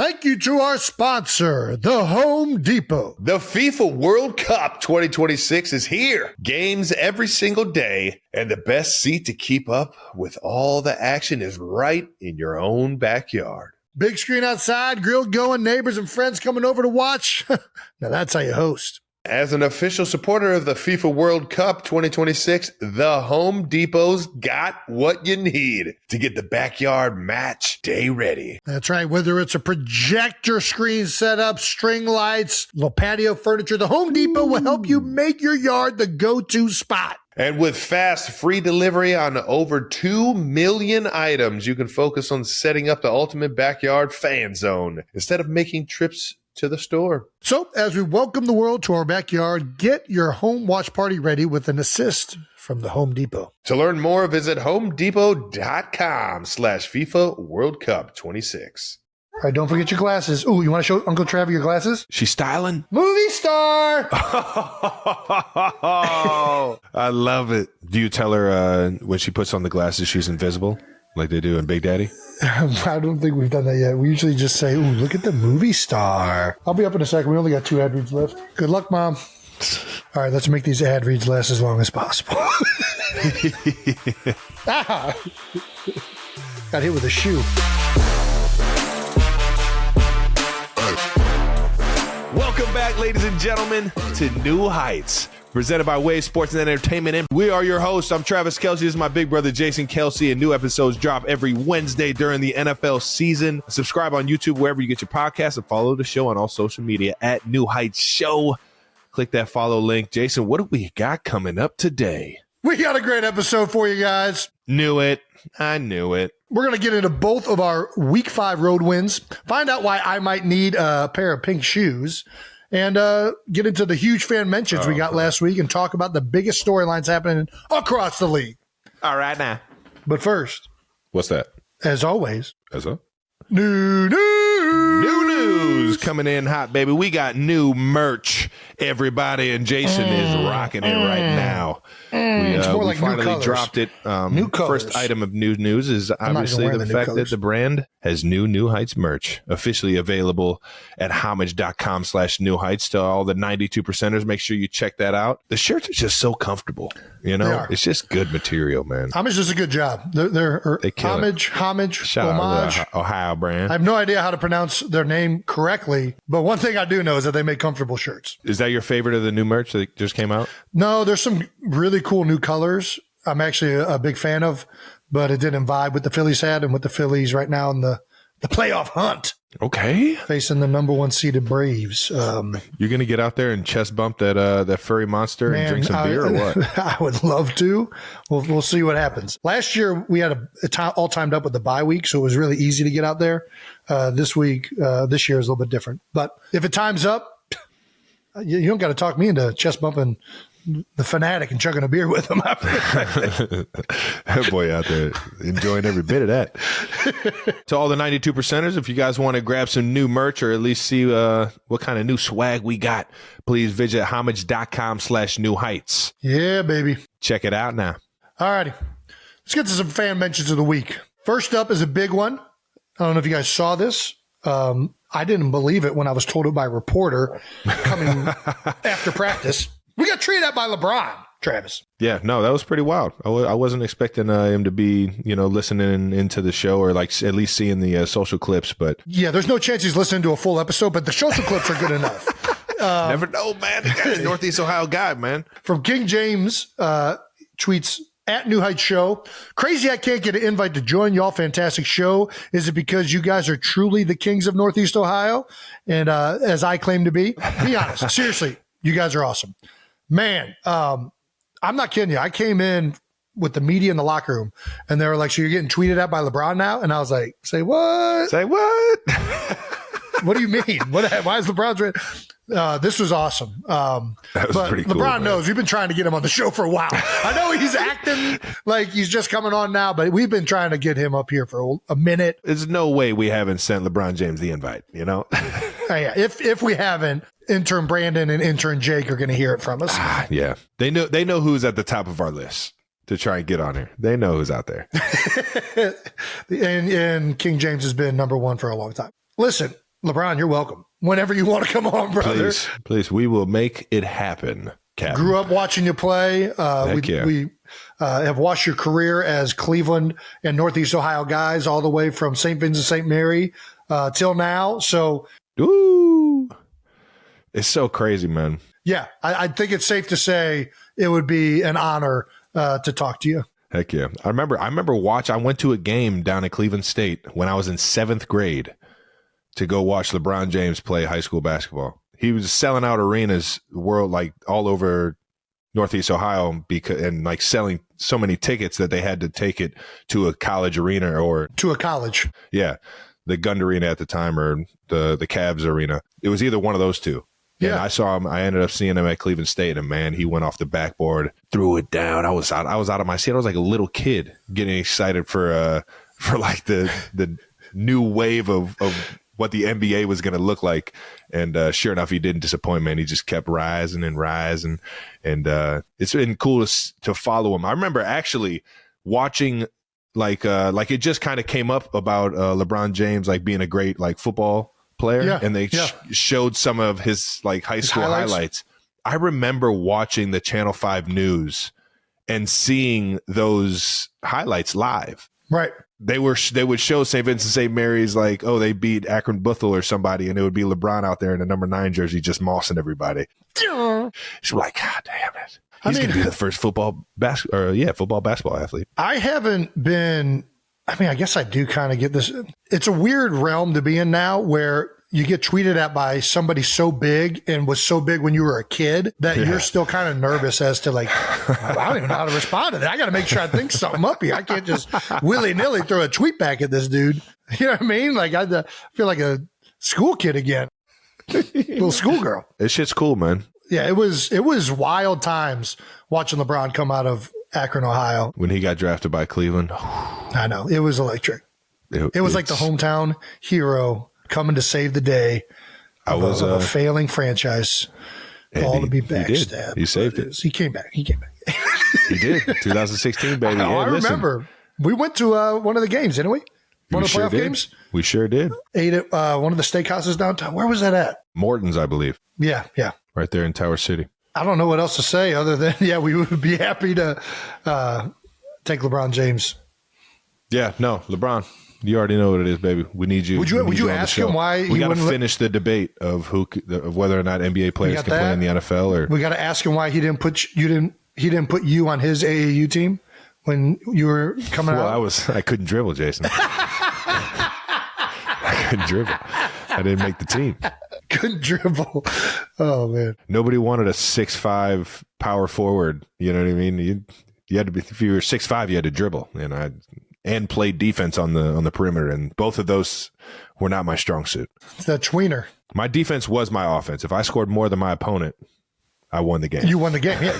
Thank you to our sponsor, the Home Depot. The FIFA World Cup 2026 is here. Games every single day, and the best seat to keep up with all the action is right in your own backyard. Big screen outside, grill going, neighbors and friends coming over to watch. Now that's how you host. As an official supporter of the FIFA World Cup 2026, the Home Depot's got what you need to get the backyard match day ready. That's right. Whether it's a projector screen setup, string lights, little patio furniture, the Home Depot will help you make your yard the go-to spot. And with fast, free delivery on over 2 million items, you can focus on setting up the ultimate backyard fan zone instead of making trips to the store. So, as we welcome the world to our backyard, get your home watch party ready with an assist from the Home Depot. To learn more, visit homedepot.com/FIFA World Cup 26. All right, don't forget your glasses. Ooh, you want to show Uncle Trav your glasses? She's styling. Movie star! I love it. Do you tell her when she puts on the glasses she's invisible, like they do in Big Daddy? I don't think we've done that yet. We usually just say, ooh, look at the movie star. I'll be up in a second. We only got 2 ad reads left. Good luck, Mom. All right, let's make these ad reads last as long as possible. Got hit with a shoe. Welcome back, ladies and gentlemen, to New Heights, presented by Wave Sports and Entertainment. And we are your hosts. I'm Travis Kelce. This is my big brother, Jason Kelce, and new episodes drop every Wednesday during the NFL season. Subscribe on YouTube, wherever you get your podcasts, and follow the show on all social media at New Heights Show. Click that follow link. Jason, what do we got coming up today? We got a great episode for you guys. Knew it. I knew it. We're going to get into both of our Week 5 road wins, find out why I might need a pair of pink shoes, and get into the huge fan mentions we got last week and talk about the biggest storylines happening across the league. All right, now. But first, What's that? as always, New news coming in hot, baby. We got new merch, everybody, and Jason is rocking it right now. It's more like we finally new colors. dropped it. New colors. First item of new news is obviously the fact that the brand has New Heights merch officially available at homage.com/New Heights. To all the 92%ers, make sure you check that out. The shirts are just so comfortable. You know, it's just good material, man. Homage does a good job. They kill homage, Shout homage. out to the Ohio brand. I have no idea how to pronounce their name correctly, but one thing I do know is that they make comfortable shirts. Is that your favorite of the new merch that just came out? No, there's some really cool new colors I'm actually a big fan of, but it didn't vibe with the Phillies had and with the Phillies right now in the playoff hunt. Okay. Facing the number 1 seeded Braves. You're going to get out there and chest bump that furry monster and drink some beer or what? I would love to. We'll see what happens. Last year, we had all timed up with the bye week, so it was really easy to get out there. This year is a little bit different. But if it times up, you don't got to talk me into chest bumping the fanatic and chugging a beer with him. That boy out there enjoying every bit of that. To all the 92%ers, if you guys want to grab some new merch or at least see what kind of new swag we got, please visit homage.com/New Heights. Yeah, baby. Check it out now. All righty. Let's get to some fan mentions of the week. First up is a big one. I don't know if you guys saw this. I didn't believe it when I was told it by a reporter coming after practice. We got treated out by LeBron, Travis. Yeah, no, that was pretty wild. I wasn't expecting him to be, listening into the show or like at least seeing the social clips. But yeah, there's no chance he's listening to a full episode, but the social clips are good enough. Never know, man. The guy's a Northeast Ohio guy, man. From King James, tweets at New Heights Show. Crazy I can't get an invite to join y'all. Fantastic show. Is it because you guys are truly the kings of Northeast Ohio? And as I claim to be honest. Seriously, you guys are awesome. Man, I'm not kidding you. I came in with the media in the locker room, and they were like, so you're getting tweeted at by LeBron now? And I was like, say what? Say what? What do you mean? Why is LeBron's red? This was awesome. That was pretty cool. LeBron knows we've been trying to get him on the show for a while. I know he's acting like he's just coming on now, but we've been trying to get him up here for a minute. There's no way we haven't sent LeBron James the invite, Yeah, if we haven't, intern Brandon and intern Jake are going to hear it from us. Yeah, they know who's at the top of our list to try and get on here. They know who's out there. and King James has been number 1 for a long time. Listen, LeBron, you're welcome. Whenever you want to come on, brother. Please. We will make it happen, Captain. Grew up watching you play. We have watched your career as Cleveland and Northeast Ohio guys all the way from St. Vincent St. Mary till now. So, ooh, it's so crazy, man. Yeah, I think it's safe to say it would be an honor to talk to you. Heck yeah. I remember I went to a game down at Cleveland State when I was in 7th grade to go watch LeBron James play high school basketball. He was selling out arenas like all over Northeast Ohio and like selling so many tickets that they had to take it to a college arena or to a college. Yeah. The Gund Arena at the time or the Cavs arena. It was either one of those two. Yeah. And I saw him. I ended up seeing him at Cleveland State, and man, he went off the backboard, threw it down. I was out of my seat. I was like a little kid getting excited for like the new wave of what the NBA was going to look like. And sure enough, he didn't disappoint, man. He just kept rising and rising, and it's been cool to follow him. I remember actually watching like it just kind of came up about LeBron James like being a great like football player, and they showed some of his like high school highlights. I remember watching the Channel 5 news and seeing those highlights live. Right. They would show St. Vincent St. Mary's like, oh, they beat Akron Bethel or somebody, and it would be LeBron out there in a number 9 jersey just mossing everybody. It's like, God damn it. He's going to be the first football basketball athlete. I haven't been. I mean, I guess I do kind of get this. It's a weird realm to be in now where you get tweeted at by somebody so big and was so big when you were a kid that you're still kind of nervous as to like, I don't even know how to respond to that. I got to make sure I think something up here. I can't just willy-nilly throw a tweet back at this dude. You know what I mean? Like I feel like a school kid again, little schoolgirl. This shit's cool, man. Yeah, it was wild times watching LeBron come out of Akron, Ohio. When he got drafted by Cleveland. I know. It was electric. It was like the hometown hero coming to save the day of a failing franchise. All to be backstabbed. He saved it. He came back. He did. 2016, baby. I remember. We went to one of the games, didn't we? One of the playoff games? We sure did. Ate at one of the steakhouses downtown. Where was that at? Morton's, I believe. Yeah. Right there in Tower City. I don't know what else to say other than, we would be happy to take LeBron James. Yeah, no, LeBron, you already know what it is, baby. We need you. Would you ask him why we got to finish the debate of whether or not NBA players can play in the NFL? Or we got to ask him why he didn't put you on his AAU team when you were coming out. Well, I couldn't dribble, Jason. I couldn't dribble. I didn't make the team. Couldn't dribble. Oh man. Nobody wanted a 6'5" power forward. You know what I mean? You had to be, if you were 6'5", you had to dribble, and play defense on the perimeter, and both of those were not my strong suit. It's that tweener. My defense was my offense. If I scored more than my opponent, I won the game. You won the game. Yeah.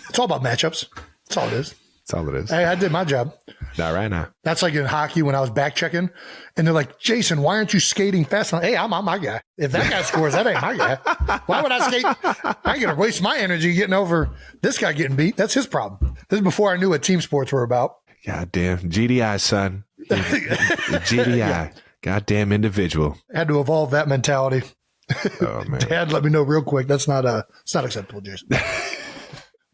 It's all about matchups. That's all it is. That's all it is. Hey, I did my job. Not right now. That's like in hockey when I was back checking, and they're like, Jason, why aren't you skating fast enough? Hey, I'm my guy. If that guy scores, that ain't my guy. Why would I skate? I ain't going to waste my energy getting over this guy getting beat. That's his problem. This is before I knew what team sports were about. God damn. GDI, son. GDI. Yeah. Goddamn individual. Had to evolve that mentality. Oh, man. Dad, let me know real quick. It's not acceptable, Jason.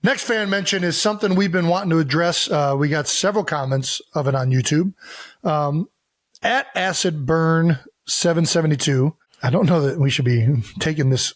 Next fan mention is something we've been wanting to address. We got several comments of it on YouTube. At AcidBurn772. I don't know that we should be taking this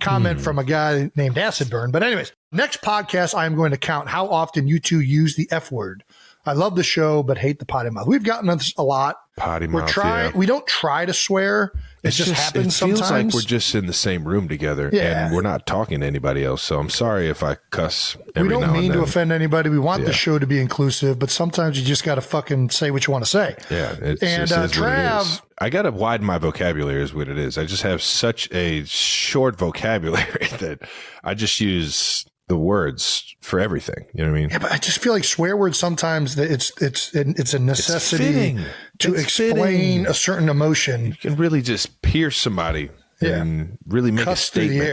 comment from a guy named Acid Burn. But anyways, next podcast, I'm going to count how often you two use the F word. I love the show, but hate the potty mouth. We've gotten this a lot. Potty mouth, We don't try to swear. It just happens sometimes. It feels like we're just in the same room together, and we're not talking to anybody else. So I'm sorry if I cuss every now and then. We don't mean to offend anybody. We want the show to be inclusive, but sometimes you just got to fucking say what you want to say. Yeah. And Trav, I got to widen my vocabulary is what it is. I just have such a short vocabulary that I just use the words for everything. You know what I mean? Yeah, but I just feel like swear words sometimes it's a necessity to explain a certain emotion. You can really just pierce somebody and really make a statement. Through the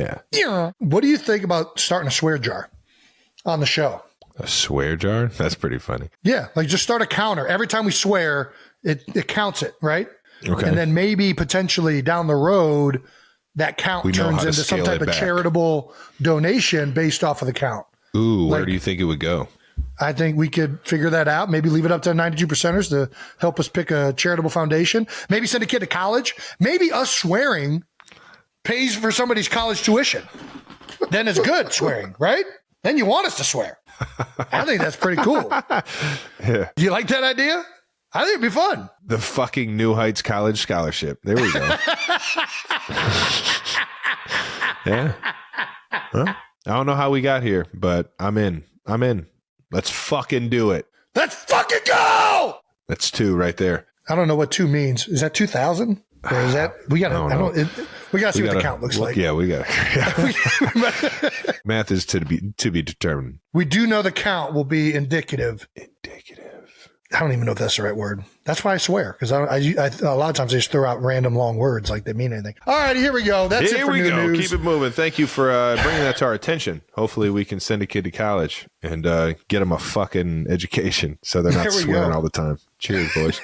air. Yeah. What do you think about starting a swear jar on the show? A swear jar? That's pretty funny. Yeah. Like just start a counter. Every time we swear, it counts it, right? Okay. And then maybe potentially down the road, that count We know turns how to into some scale type it of back. charitable donation based off of the count. Ooh, where Like- do you think it would go? I think we could figure that out. Maybe leave it up to 92 percenters to help us pick a charitable foundation. Maybe send a kid to college. Maybe us swearing pays for somebody's college tuition. Then it's good swearing, right? Then you want us to swear. I think that's pretty cool. Yeah. Do you like that idea? I think it'd be fun. The fucking New Heights College Scholarship. There we go. Yeah. Huh? I don't know how we got here, but I'm in. Let's fucking do it. Let's fucking go. That's 2 right there. I don't know what 2 means. Is that 2,000? Or is that, we got to, we got to see what the count looks like. Yeah, we got math is to be determined. We do know the count will be indicative. Indicative. I don't even know if that's the right word. That's why I swear, because I a lot of times I just throw out random long words like they mean anything. All right, here we go. That's it Here for we new go. news. Keep it moving. Thank you for bringing that to our attention. Hopefully we can send a kid to college and get them a fucking education so they're not There we swearing go. all the time. Cheers, boys.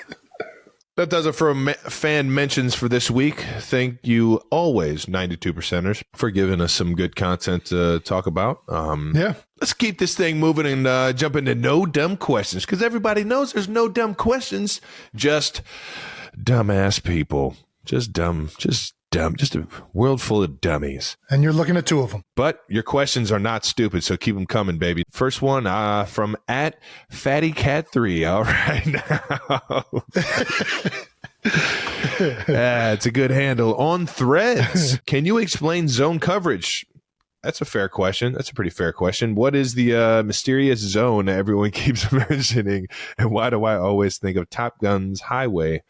That does it for fan mentions for this week. Thank you always, 92 percenters, for giving us some good content to talk about. Yeah. Let's keep this thing moving and jump into no dumb questions, because everybody knows there's no dumb questions, just dumbass people. Just dumb, just a world full of dummies. And you're looking at 2 of them. But your questions are not stupid, so keep them coming, baby. First one from @FattyCat3. All right, now. It's a good handle. On Threads, can you explain zone coverage? That's a fair question. That's a pretty fair question. What is the mysterious zone everyone keeps mentioning, and why do I always think of Top Gun's highway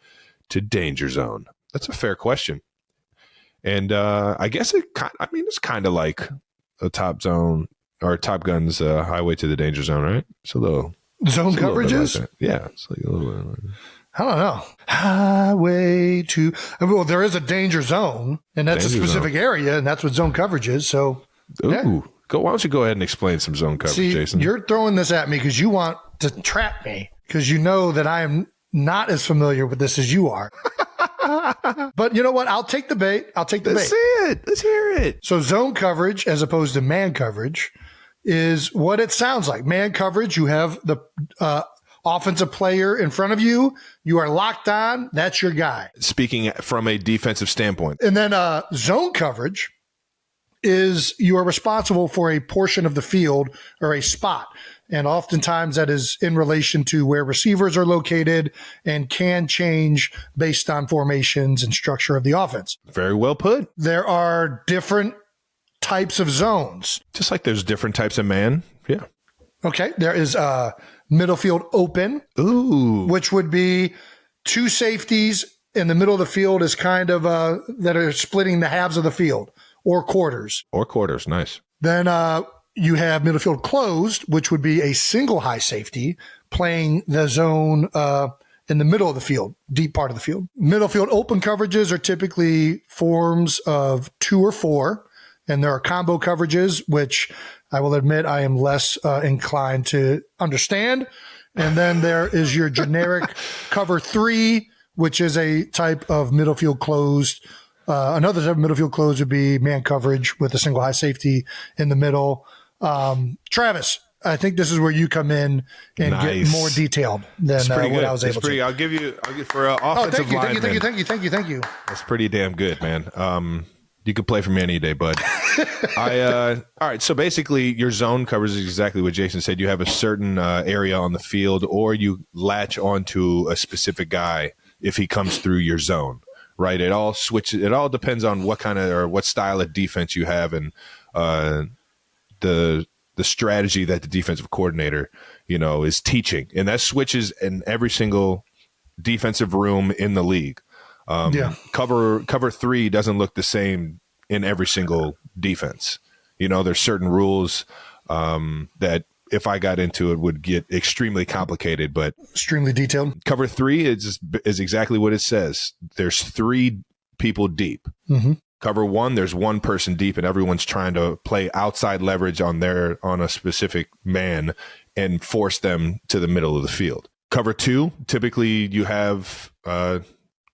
to danger zone? That's a fair question. And I guess it's kind of like a Top Zone or Top Gun's highway to the danger zone, right? It's a little Zone it's a little bit coverages? like that. Yeah, it's like a little bit like that. I don't know. Highway to, well, there is a danger zone, and that's Danger a specific area, and that's what zone coverage is. So, Ooh, yeah. why don't you go ahead and explain some zone coverage, See, Jason? you're throwing this at me because you want to trap me, because you know that I am not as familiar with this as you are. But you know what? I'll take the bait. Let's see it. Let's hear it. So zone coverage, as opposed to man coverage, is what it sounds like. Man coverage, you have the offensive player in front of you. You are locked on. That's your guy. Speaking from a defensive standpoint. And then zone coverage is you are responsible for a portion of the field or a spot. And oftentimes that is in relation to where receivers are located and can change based on formations and structure of the offense. Very well put. There are different types of zones. Just like there's different types of man. Yeah. Okay. There is middle field open, Ooh. which would be 2 safeties in the middle of the field is kind of that are splitting the halves of the field or quarters. Or quarters. Nice. Then you have middle field closed, which would be a single high safety playing the zone in the middle of the field, deep part of the field. Middle field open coverages are typically forms of 2 or 4, and there are combo coverages, which I will admit I am less inclined to understand. And then there is your generic cover 3, which is a type of middle field closed. Another type of middle field closed would be man coverage with a single high safety in the middle. Travis, I think this is where you come in and Nice. get more detailed than what I was able to. I'll give for offensive Thank you, lineman. thank you. That's pretty damn good, man. You could play for me any day, bud. All right. So basically, your zone covers exactly what Jason said. You have a certain area on the field, or you latch onto a specific guy if he comes through your zone. Right. It all switches. It all depends on what kind of or what style of defense you have, and the strategy that the defensive coordinator, is teaching, and that switches in every single defensive room in the league. Cover 3 doesn't look the same in every single defense. There's certain rules that if I got into it would get extremely complicated, but Extremely detailed. cover 3 is exactly what it says. There's 3 people deep. Mm-hmm. Cover 1, there's 1 person deep, and everyone's trying to play outside leverage on a specific man and force them to the middle of the field. Cover 2, typically you have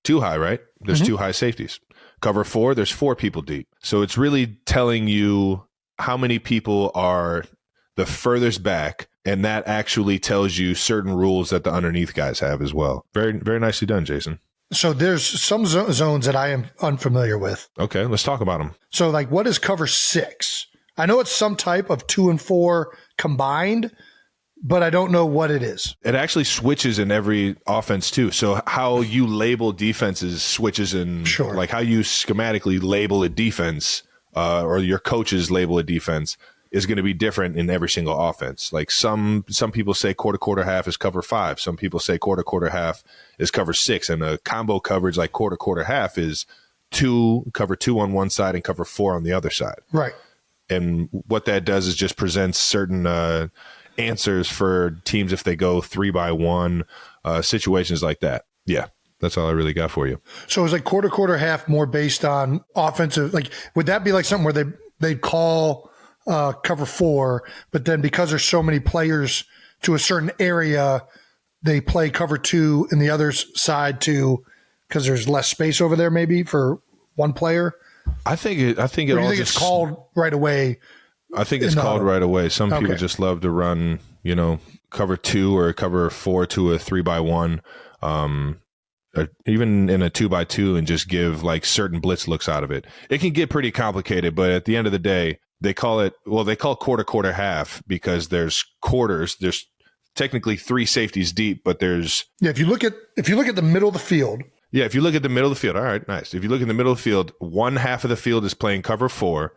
too high, right? There's two high safeties. Cover 4, there's 4 people deep. So it's really telling you how many people are the furthest back, and that actually tells you certain rules that the underneath guys have as well. Very, very nicely done, Jason. So there's some zones that I am unfamiliar with. Okay, let's talk about them. So like, what is cover 6? I know it's some type of 2 and 4 combined, but I don't know what it is. It actually switches in every offense too. So how you label defenses switches in, like how you schematically label a defense or your coaches label a defense is going to be different in every single offense. Like some people say quarter, half is cover 5. Some people say quarter, half is cover 6. And a combo coverage like quarter, half is cover 2 on one side and cover 4 on the other side. Right. And what that does is just presents certain answers for teams if they go 3-by-1, situations like that. Yeah, that's all I really got for you. So it's like quarter, half more based on offensive. Like, would that be like something where they call cover 4, but then because there's so many players to a certain area, they play cover 2 in the other side too, because there's less space over there maybe for one player? I think it's called right away? I think it's called right away. Some people just love to run, cover 2 or cover 4 to a 3-by-1, or even in a 2-by-2, and just give like certain blitz looks out of it. It can get pretty complicated, but at the end of the day, they call quarter, half because there's quarters. There's technically 3 safeties deep, but there's if you look at the middle of the field. Yeah, if you look at the middle of the field, all right, nice. If you look in the middle of the field, one half of the field is playing cover 4,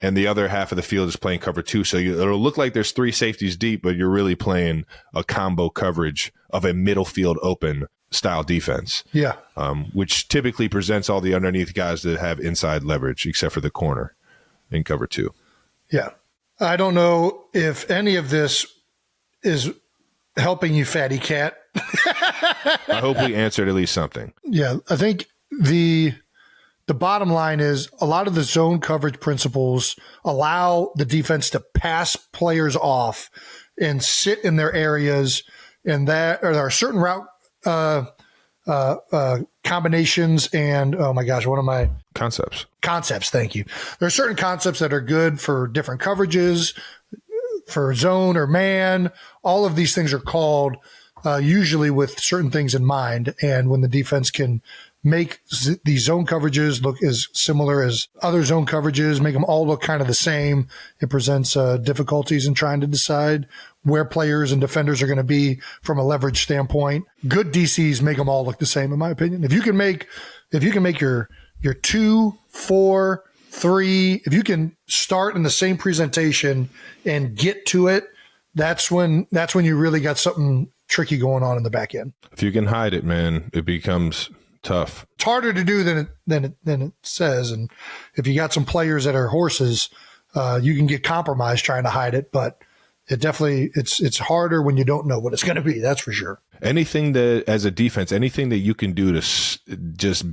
and the other half of the field is playing cover 2. So it'll look like there's 3 safeties deep, but you're really playing a combo coverage of a middle field open style defense. Yeah. Which typically presents all the underneath guys that have inside leverage, except for the corner in cover 2. Yeah. I don't know if any of this is helping you, Fatty Cat. I hope we answered at least something. Yeah, I think the bottom line is a lot of the zone coverage principles allow the defense to pass players off and sit in their areas, and there are certain route combinations and concepts. Thank you. There are certain concepts that are good for different coverages, for zone or man. All of these things are called usually with certain things in mind. And when the defense can make these zone coverages look as similar as other zone coverages, make them all look kind of the same, it presents difficulties in trying to decide where players and defenders are going to be from a leverage standpoint. Good DCs make them all look the same, in my opinion. If you can make your 2, 4, 3, if you can start in the same presentation and get to it, that's when you really got something tricky going on in the back end. If you can hide it, man, it becomes tough. It's harder to do than it says. And if you got some players that are horses, you can get compromised trying to hide it, but it's harder when you don't know what it's going to be. That's for sure. Anything that, as a defense, anything that you can do to just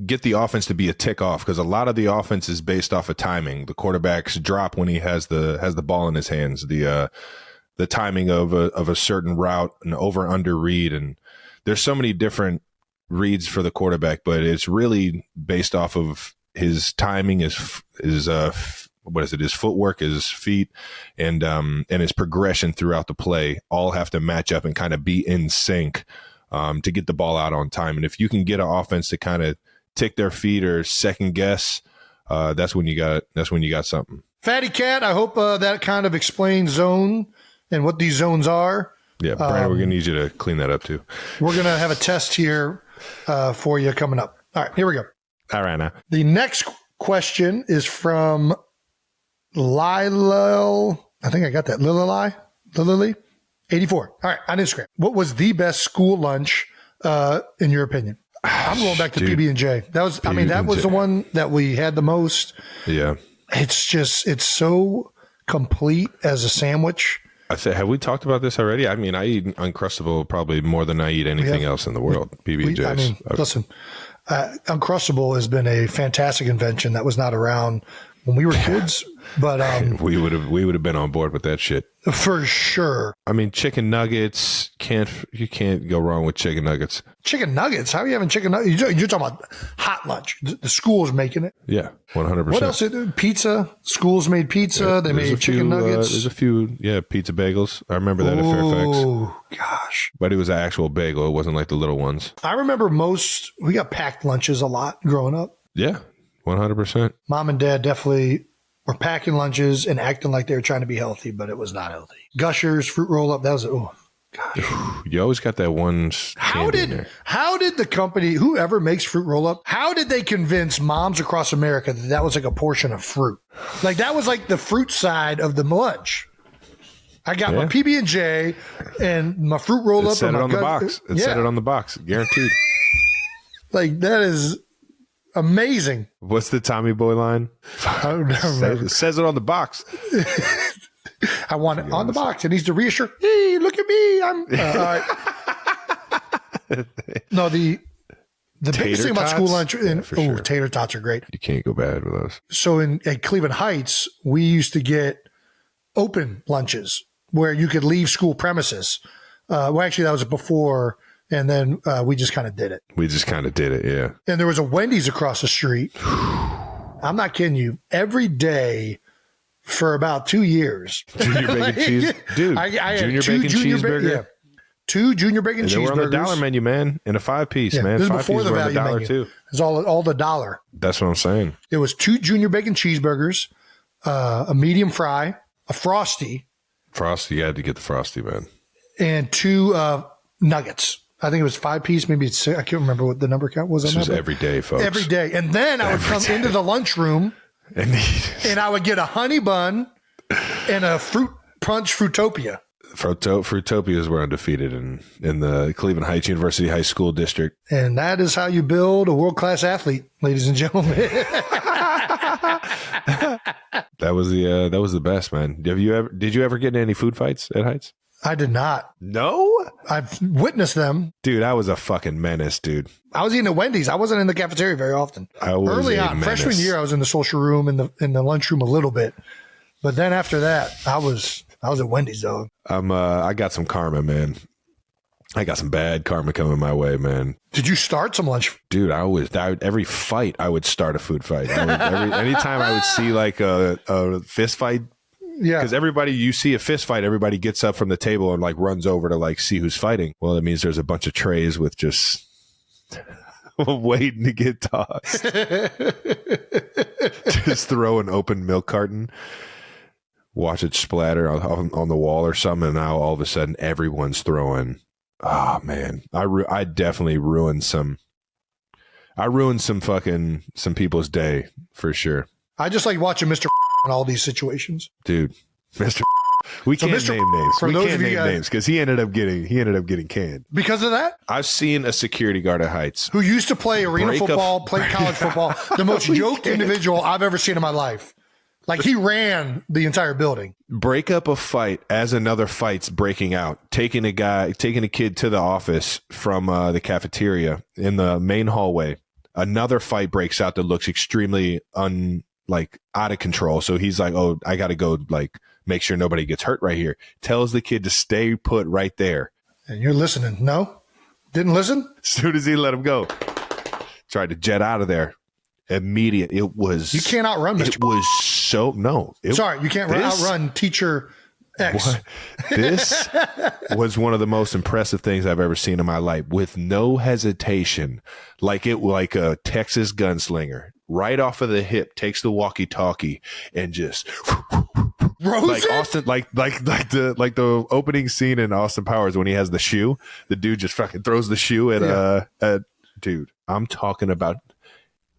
get the offense to be a tick off, because a lot of the offense is based off of timing. The quarterback's drop when he has the ball in his hands, the timing of a certain route, an over under read, and there's so many different reads for the quarterback, but it's really based off of his timing, his footwork, his feet, and his progression throughout the play all have to match up and kind of be in sync to get the ball out on time. And if you can get an offense to kind of tick their feet or second guess, that's when you got something. Fatty Cat, I hope that kind of explains zone and what these zones are. Yeah, Brian, we're going to need you to clean that up too. We're going to have a test here for you coming up. All right, here we go. All right, now. The next question is from Lilo. I think I got that. Lily 84. All right, on Instagram. What was the best school lunch in your opinion? I'm going back to PB&J. That was the one that we had the most. Yeah. It's so complete as a sandwich. Have we talked about this already? I mean, I eat Uncrustable probably more than I eat anything else in the world. PB&J's. Listen, Uncrustable has been a fantastic invention that was not around when we were kids, but we would have been on board with that shit for sure. I mean, chicken nuggets you can't go wrong with chicken nuggets. Chicken nuggets? How are you having chicken nuggets? You're talking about hot lunch. The school's making it. Yeah, 100%. What else? Pizza. Schools made pizza. Yeah, they made chicken nuggets. There's a few, pizza bagels. I remember that at Fairfax. Oh gosh! But it was an actual bagel. It wasn't like the little ones. I remember we got packed lunches a lot growing up. Yeah, 100%. Mom and Dad definitely were packing lunches and acting like they were trying to be healthy, but it was not healthy. Gushers, fruit roll up. That was gosh. You always got that one. How did the company, whoever makes fruit roll up, how did they convince moms across America that was like a portion of fruit? Like that was like the fruit side of the lunch. I got my PB&J and my fruit roll up. It said it on the box. It said it on the box, guaranteed. Like that is amazing. What's the Tommy Boy line? I don't remember. It says it on the box. I want it on the box. It needs to reassure. Hey, look at me. I'm all right. No, the biggest thing about school lunch, sure. Tater tots are great. You can't go bad with those. So at Cleveland Heights, we used to get open lunches where you could leave school premises. Well, actually, that was before, and then we just kind of did it. Yeah. And there was a Wendy's across the street. I'm not kidding you. Every day for about 2 years. Junior bacon cheese. Dude, I had junior bacon cheeseburger. 2 junior bacon cheeseburgers. They were on the $1 menu, man, and a 5-piece, man. This is 5 before the value menu. too. It was all the $1. That's what I'm saying. It was 2 junior bacon cheeseburgers, a medium fry, a Frosty. Frosty, you had to get the Frosty, man. And 2 nuggets. I think it was 5-piece, maybe it's 6. I can't remember what the number count was. This was every day, folks. Every day. And then I would come into the lunchroom and I would get a honey bun and a fruit punch Fruitopia. Fruitopias were undefeated in the Cleveland Heights University High School District. And that is how you build a world-class athlete, ladies and gentlemen. That was the best, man. Did you ever get in any food fights at Heights? I did not. No? I've witnessed them. Dude, I was a fucking menace, dude. I was eating at Wendy's. I wasn't in the cafeteria very often. Early on, freshman year, I was in the social room and in the lunchroom a little bit. But then after that, I was at Wendy's, though. I got some karma, man. I got some bad karma coming my way, man. Did you start some lunch? Dude, every fight, I would start a food fight. Anytime I would see like a fist fight. Yeah. Because you see a fist fight, everybody gets up from the table and like runs over to like see who's fighting. Well, it means there's a bunch of trays with just waiting to get tossed. Just throw an open milk carton, watch it splatter on the wall or something, and now all of a sudden everyone's throwing. Oh man, I definitely ruined some. I ruined some people's day for sure. I just like watching Mr. in all these situations, dude. Mr. We can't name names. We can't name names because he ended up getting canned because of that. I've seen a security guard at Heights who used to play arena football, play college football. The most joked individual I've ever seen in my life. Like he ran the entire building. Break up a fight as another fight's breaking out. Taking a kid to the office from the cafeteria in the main hallway. Another fight breaks out that looks extremely out of control. So he's like, "Oh, I got to go make sure nobody gets hurt right here." Tells the kid to stay put right there. And you're listening. No? Didn't listen? As soon as he let him go, tried to jet out of there. Immediate. It was. You can't outrun Mr. It was so no. Sorry, you can't outrun teacher X. This was one of the most impressive things I've ever seen in my life, with no hesitation, like a Texas gunslinger, right off of the hip, takes the walkie-talkie and just like Austin, like the opening scene in Austin Powers when he has the shoe. The dude just fucking throws the shoe at dude. I'm talking about.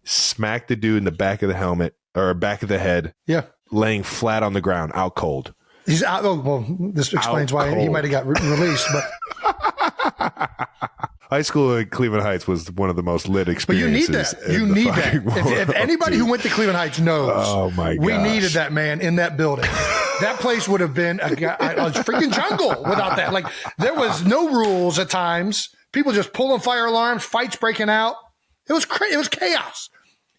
Smack the dude in the back of the helmet or back of the head. Yeah. Laying flat on the ground, out cold. He's out. Oh, well, this explains why he might have got released. But high school at Cleveland Heights was one of the most lit experiences. But you need that. If anybody who went to Cleveland Heights knows, oh my gosh, we needed that man in that building. That place would have been a freaking jungle without that. Like there was no rules at times. People just pulling fire alarms, fights breaking out. It was crazy. It was chaos.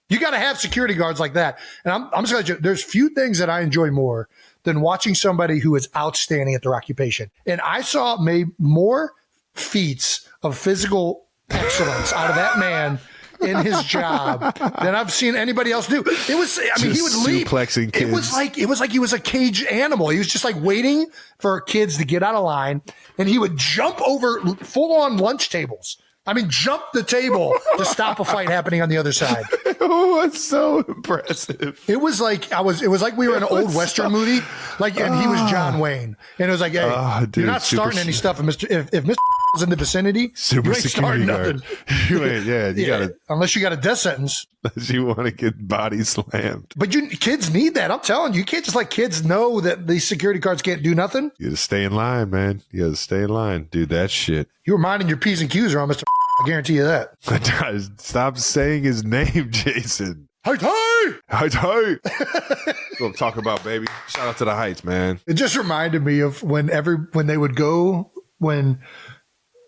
You got to have security guards like that. And I'm just going to, there's few things that I enjoy more than watching somebody who is outstanding at their occupation. And I saw more feats of physical excellence out of that man in his job than I've seen anybody else do. It was, I mean, he would leap. Suplexing kids. It was like he was a caged animal. He was just like waiting for kids to get out of line, and he would jump over full on lunch tables. I mean, jump the table to stop a fight happening on the other side. Oh, it's so impressive. It was like we were in an old Western movie, like, and he was John Wayne, and it was like, hey, you're not starting any stuff if Mr. is in the vicinity, super you ain't starting guard. nothing. You ain't, you gotta, unless you got a death sentence. unless you want to get body slammed. But kids need that. I'm telling you, you can't just let kids know that these security guards can't do nothing. You gotta stay in line, man. You gotta stay in line. Do that shit. You were minding your P's and Q's around, Mr. I guarantee you that. Stop saying his name, Jason. Heights! That's what I'm talking about, baby. Shout out to the Heights, man. It just reminded me of when they would go, when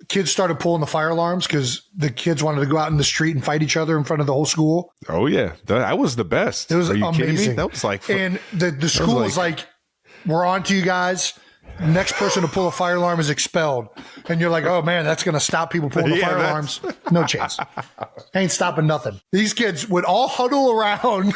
kids started pulling the fire alarms because the kids wanted to go out in the street and fight each other in front of the whole school. Oh, yeah. That was the best. It was Are you amazing. kidding me? That was like... And the school was like, we're on to you guys. Next person to pull a fire alarm is expelled. And you're like, oh, man, that's going to stop people pulling the fire alarms. No chance. Ain't stopping nothing. These kids would all huddle around.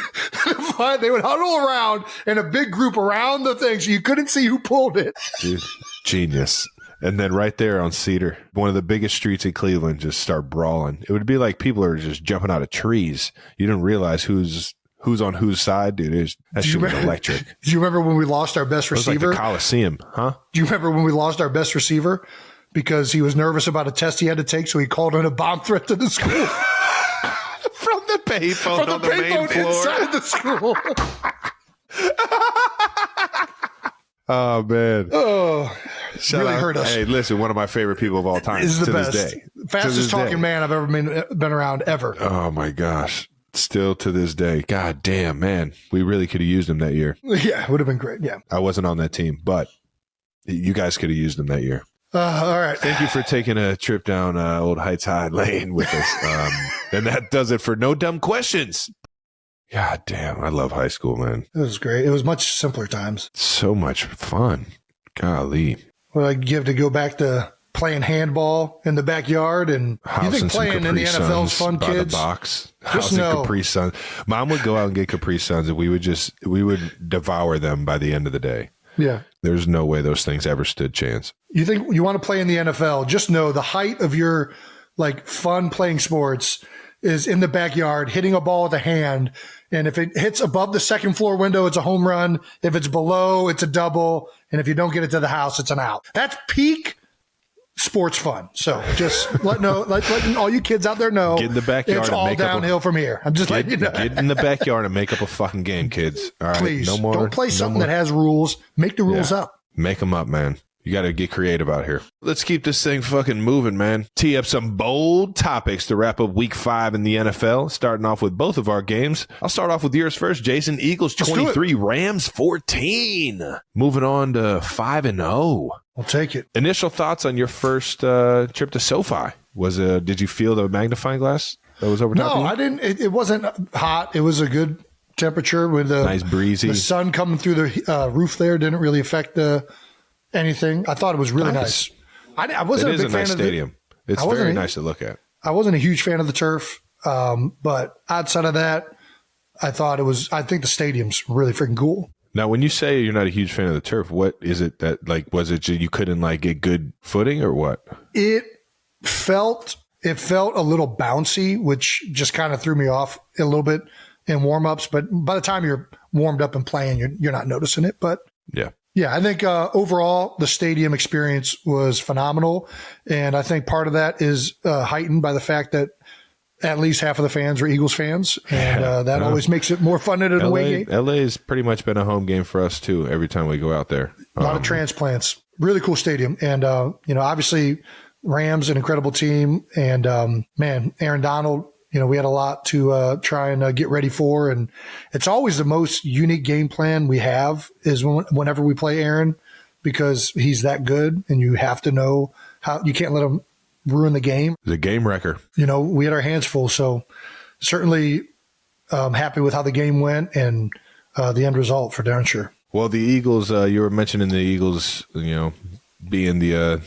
They would huddle around in a big group around the thing so you couldn't see who pulled it. Dude, genius. And then right there on Cedar, one of the biggest streets in Cleveland, just start brawling. It would be like people are just jumping out of trees. You didn't realize who's on whose side, dude. That shit was electric. Do you remember when we lost our best receiver? It was like the Coliseum, huh? Do you remember when we lost our best receiver because he was nervous about a test he had to take, so he called in a bomb threat to the school? From the payphone on the main floor. Inside the school. Oh, man. Oh, really hurt us. Hey, listen, one of my favorite people of all time. This is the best. This day. Fastest talking man I've ever been around, ever. Oh, my gosh. Still to this day. God damn, man. We really could have used him that year. Yeah, it would have been great. Yeah. I wasn't on that team, but you guys could have used him that year. All right. Thank you for taking a trip down Old Heights High Lane with us. And that does it for No Dumb Questions. God damn, I love high school, man. It was great. It was much simpler times. So much fun. Golly. Well, you have to go back to playing handball in the backyard, and House you think playing in the NFL is fun, kids? The box. Just House know. and Capri Suns. Mom would go out and get Capri Suns, and we would devour them by the end of the day. Yeah. There's no way those things ever stood chance. You think you want to play in the NFL? Just know the height of your fun playing sports is in the backyard, hitting a ball with a hand. And if it hits above the second floor window, it's a home run. If it's below, it's a double. And if you don't get it to the house, it's an out. That's peak sports fun. So just letting all you kids out there know, Get in the backyard it's and all make up downhill from here. I'm just letting you know. Get in the backyard and make up a fucking game, kids. All right, Please, no more. don't play something that has rules. Make the rules up. Make them up, man. You got to get creative out here. Let's keep this thing fucking moving, man. Tee up some bold topics to wrap up week 5 in the NFL, starting off with both of our games. I'll start off with yours first, Jason. Eagles 23, Rams 14. Moving on to 5-0. I'll take it. Initial thoughts on your first trip to SoFi? Did you feel the magnifying glass that was over top of you? No, I didn't. It wasn't hot. It was a good temperature with the nice breezy. The sun coming through the roof there didn't really affect anything. I thought it was really nice. I wasn't a big fan of the stadium. It's very nice to look at. I wasn't a huge fan of the turf, but outside of that, I think the stadium's really freaking cool. Now, when you say you're not a huge fan of the turf, what is it that was it you couldn't get good footing or what? It felt a little bouncy, which just kind of threw me off a little bit in warm-ups. But by the time you're warmed up and playing, you're not noticing it. But yeah, I think overall the stadium experience was phenomenal. And I think part of that is heightened by the fact that at least half of the fans are Eagles fans. And that always makes it more fun at an away game. LA has pretty much been a home game for us, too, every time we go out there. A lot of transplants. Really cool stadium. And, obviously Rams, an incredible team. And, Aaron Donald, we had a lot to try and get ready for. And it's always the most unique game plan we have is whenever we play Aaron, because he's that good and you have to know how you can't let him ruin the game. The game wrecker. We had our hands full. So certainly happy with how the game went and the end result for darn sure. Well, the Eagles, you were mentioning the Eagles, being the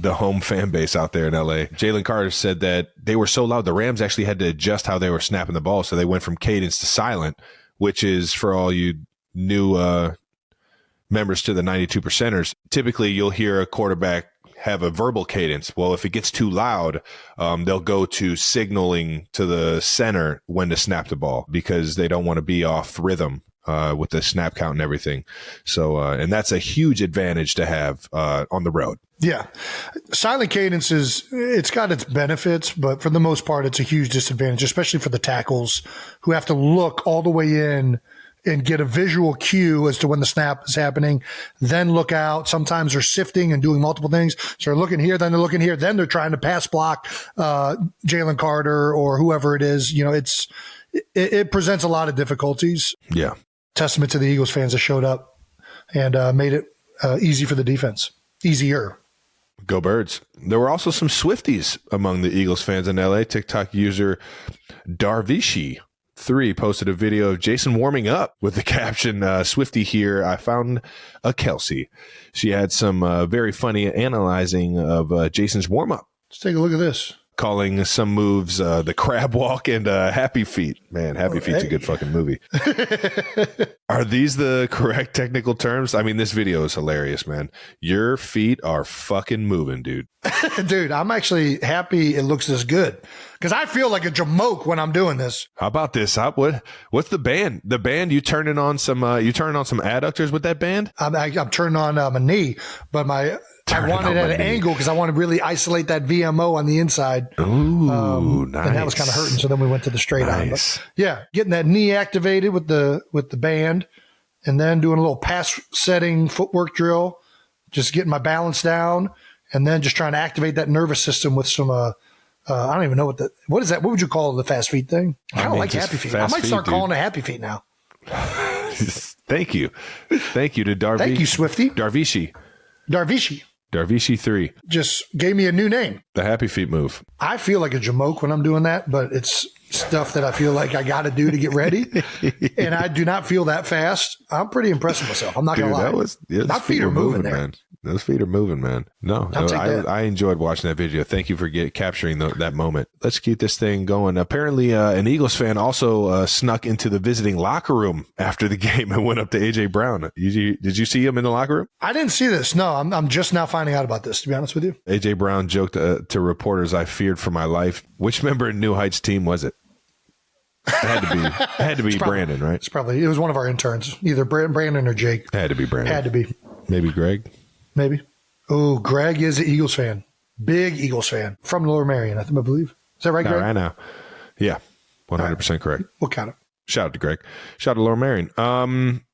home fan base out there in LA. Jalen Carter said that they were so loud, the Rams actually had to adjust how they were snapping the ball. So they went from cadence to silent, which is for all you new members to the 92%ers. Typically, you'll hear a quarterback have a verbal cadence. Well, if it gets too loud, they'll go to signaling to the center when to snap the ball because they don't want to be off rhythm with the snap count and everything. So, and that's a huge advantage to have on the road. Yeah. Silent cadence it's got its benefits, but for the most part, it's a huge disadvantage, especially for the tackles who have to look all the way in and get a visual cue as to when the snap is happening, then look out. Sometimes they're sifting and doing multiple things. So they're looking here, then they're looking here, then they're trying to pass block Jalen Carter or whoever it is. It presents a lot of difficulties. Yeah. Testament to the Eagles fans that showed up and made it easy for the defense. Easier. Go Birds. There were also some Swifties among the Eagles fans in LA. TikTok user Darvishi3 posted a video of Jason warming up with the caption, Swiftie here, I found a Kelsey. She had some very funny analyzing of Jason's warm-up. Let's take a look at this. Calling some moves the crab walk and Happy Feet. Man, Happy Feet's a good fucking movie. Are these the correct technical terms? I mean, this video is hilarious, man. Your feet are fucking moving, dude. Dude, I'm actually happy it looks this good because I feel like a jamoke when I'm doing this. How about this? What's the band? The band, you turning on some adductors with that band? I'm turning on my knee, but I wanted at an angle because I want to really isolate that VMO on the inside. Ooh, nice. And that was kind of hurting, so then we went to the straight on. Nice. But yeah, getting that knee activated with the band, and then doing a little pass setting footwork drill, just getting my balance down, and then just trying to activate that nervous system with some. I don't even know what is that? What would you call the fast feet thing? I don't like Happy Feet. I might start calling it Happy Feet now. Thank you to Darvishi. Thank you, Swiftie. Darvishi3 just gave me a new name. The Happy Feet move. I feel like a jamoke when I'm doing that, but it's stuff that I feel like I got to do to get ready. And I do not feel that fast. I'm pretty impressed with myself. I'm not going to lie. My feet are moving, man. Those feet are moving, man. No, I enjoyed watching that video. Thank you for capturing that moment. Let's keep this thing going. Apparently, an Eagles fan also snuck into the visiting locker room after the game and went up to AJ Brown. Did you see him in the locker room? I didn't see this. No, I'm just now finding out about this, to be honest with you. AJ Brown joked to reporters, "I feared for my life." Which member of New Heights team was it? It had to be Brandon, right? It was one of our interns, either Brandon or Jake. It had to be Brandon. Had to be. Maybe Greg. Maybe. Oh, Greg is an Eagles fan. Big Eagles fan. From Lower Marion, I believe. Is that right, Greg? Right now. Yeah. 100% correct. We'll count it. Shout out to Greg. Shout out to Lower Marion.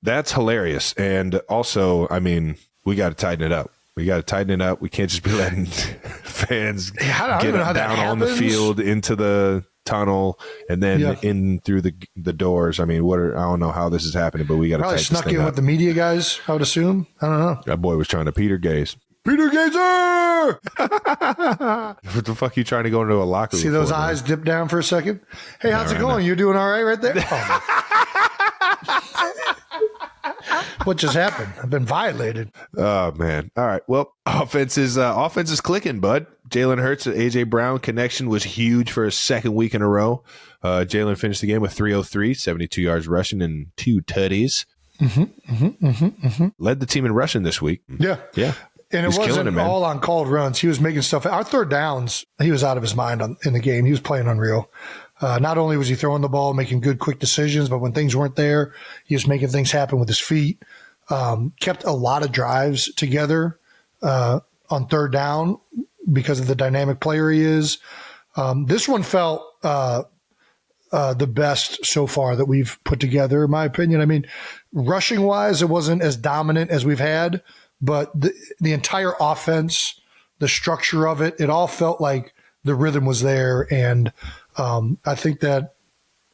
That's hilarious. And also, I mean, we got to tighten it up. We can't just be letting fans get down on the field into the tunnel and then in through the doors. I mean, I don't know how this is happening, but we got to tighten this thing up. Probably snuck in with the media guys, I would assume. I don't know. That boy was trying to Peter Gaze. Peter Gazer! What the fuck are you trying to go into a locker room? See those eyes dip down for a second? Hey, how's it going? You're doing all right there? What just happened? I've been violated. Oh, man. All right. Well, offense is clicking, bud. Jalen Hurts' AJ Brown connection was huge for a second week in a row. Jalen finished the game with 303, 72 yards rushing and 2 tutties. Led the team in rushing this week. Yeah. Yeah. And it wasn't all on called runs. He was making stuff. Our third downs, he was out of his mind in the game. He was playing unreal. Not only was he throwing the ball, making good, quick decisions, but when things weren't there, he was making things happen with his feet. Kept a lot of drives together on third down because of the dynamic player he is. This one felt the best so far that we've put together, in my opinion. I mean, rushing-wise, it wasn't as dominant as we've had, but the entire offense, the structure of it, it all felt like the rhythm was there. And I think that,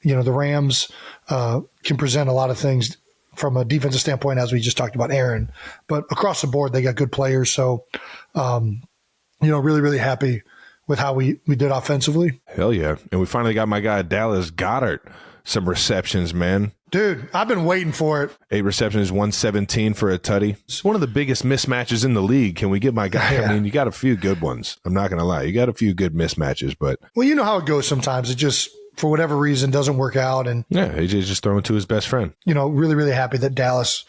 the Rams can present a lot of things from a defensive standpoint, as we just talked about Aaron. But across the board, they got good players. So, really, really happy with how we did offensively. Hell yeah. And we finally got my guy Dallas Goedert some receptions, man. Dude, I've been waiting for it. 8 receptions, 117 for a tutty. It's one of the biggest mismatches in the league. Can we get my guy? Yeah. I mean, you got a few good ones. I'm not going to lie. You got a few good mismatches, but. Well, you know how it goes sometimes. It just, for whatever reason, doesn't work out. And yeah, AJ's just throwing to his best friend. Really, really happy that Dallas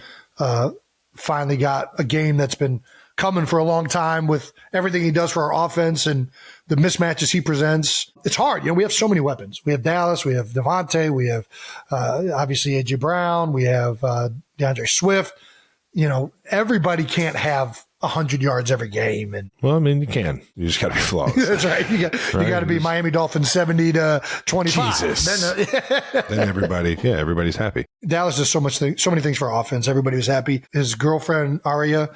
finally got a game that's been coming for a long time with everything he does for our offense and the mismatches he presents. It's hard. We have so many weapons. We have Dallas, we have Devontae, we have obviously AJ Brown, we have DeAndre Swift. Everybody can't have 100 yards every game. And well, I mean, you can. You just got to be flawless. that's right. You got to be Miami Dolphins 70-25. Jesus. Then everybody's happy. Dallas does so many things for our offense. Everybody was happy. His girlfriend Aria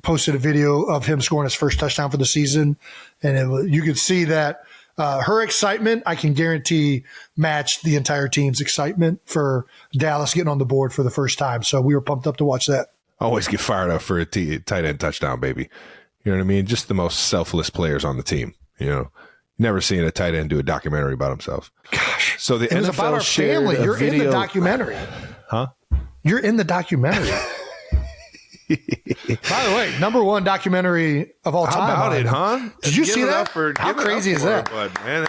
posted a video of him scoring his first touchdown for the season, and you could see that her excitement, I can guarantee, matched the entire team's excitement for Dallas getting on the board for the first time. So we were pumped up to watch that. Always get fired up for a tight end touchdown, baby. You know what I mean? Just the most selfless players on the team. Never seen a tight end do a documentary about himself. Gosh. So the it was NFL about our family. You're in the documentary. Huh? You're in the documentary. By the way, number one documentary of all time. How about it, huh? Did you see that? How crazy is that?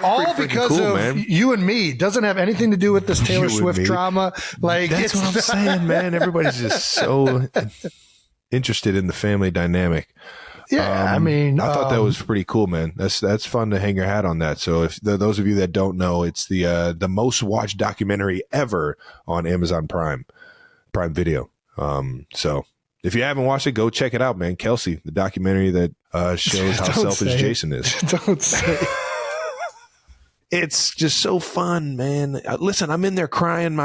All because of you and me. Doesn't have anything to do with this Taylor Swift drama. That's what I'm saying, man. Everybody's just so interested in the family dynamic. Yeah, I thought that was pretty cool, man. That's fun to hang your hat on that. So if those of you that don't know, it's the most watched documentary ever on Amazon Prime Video. So if you haven't watched it, go check it out, man. Kelsey, the documentary that shows how selfish Jason is. Don't say. It's just so fun, man. Listen, I'm in there crying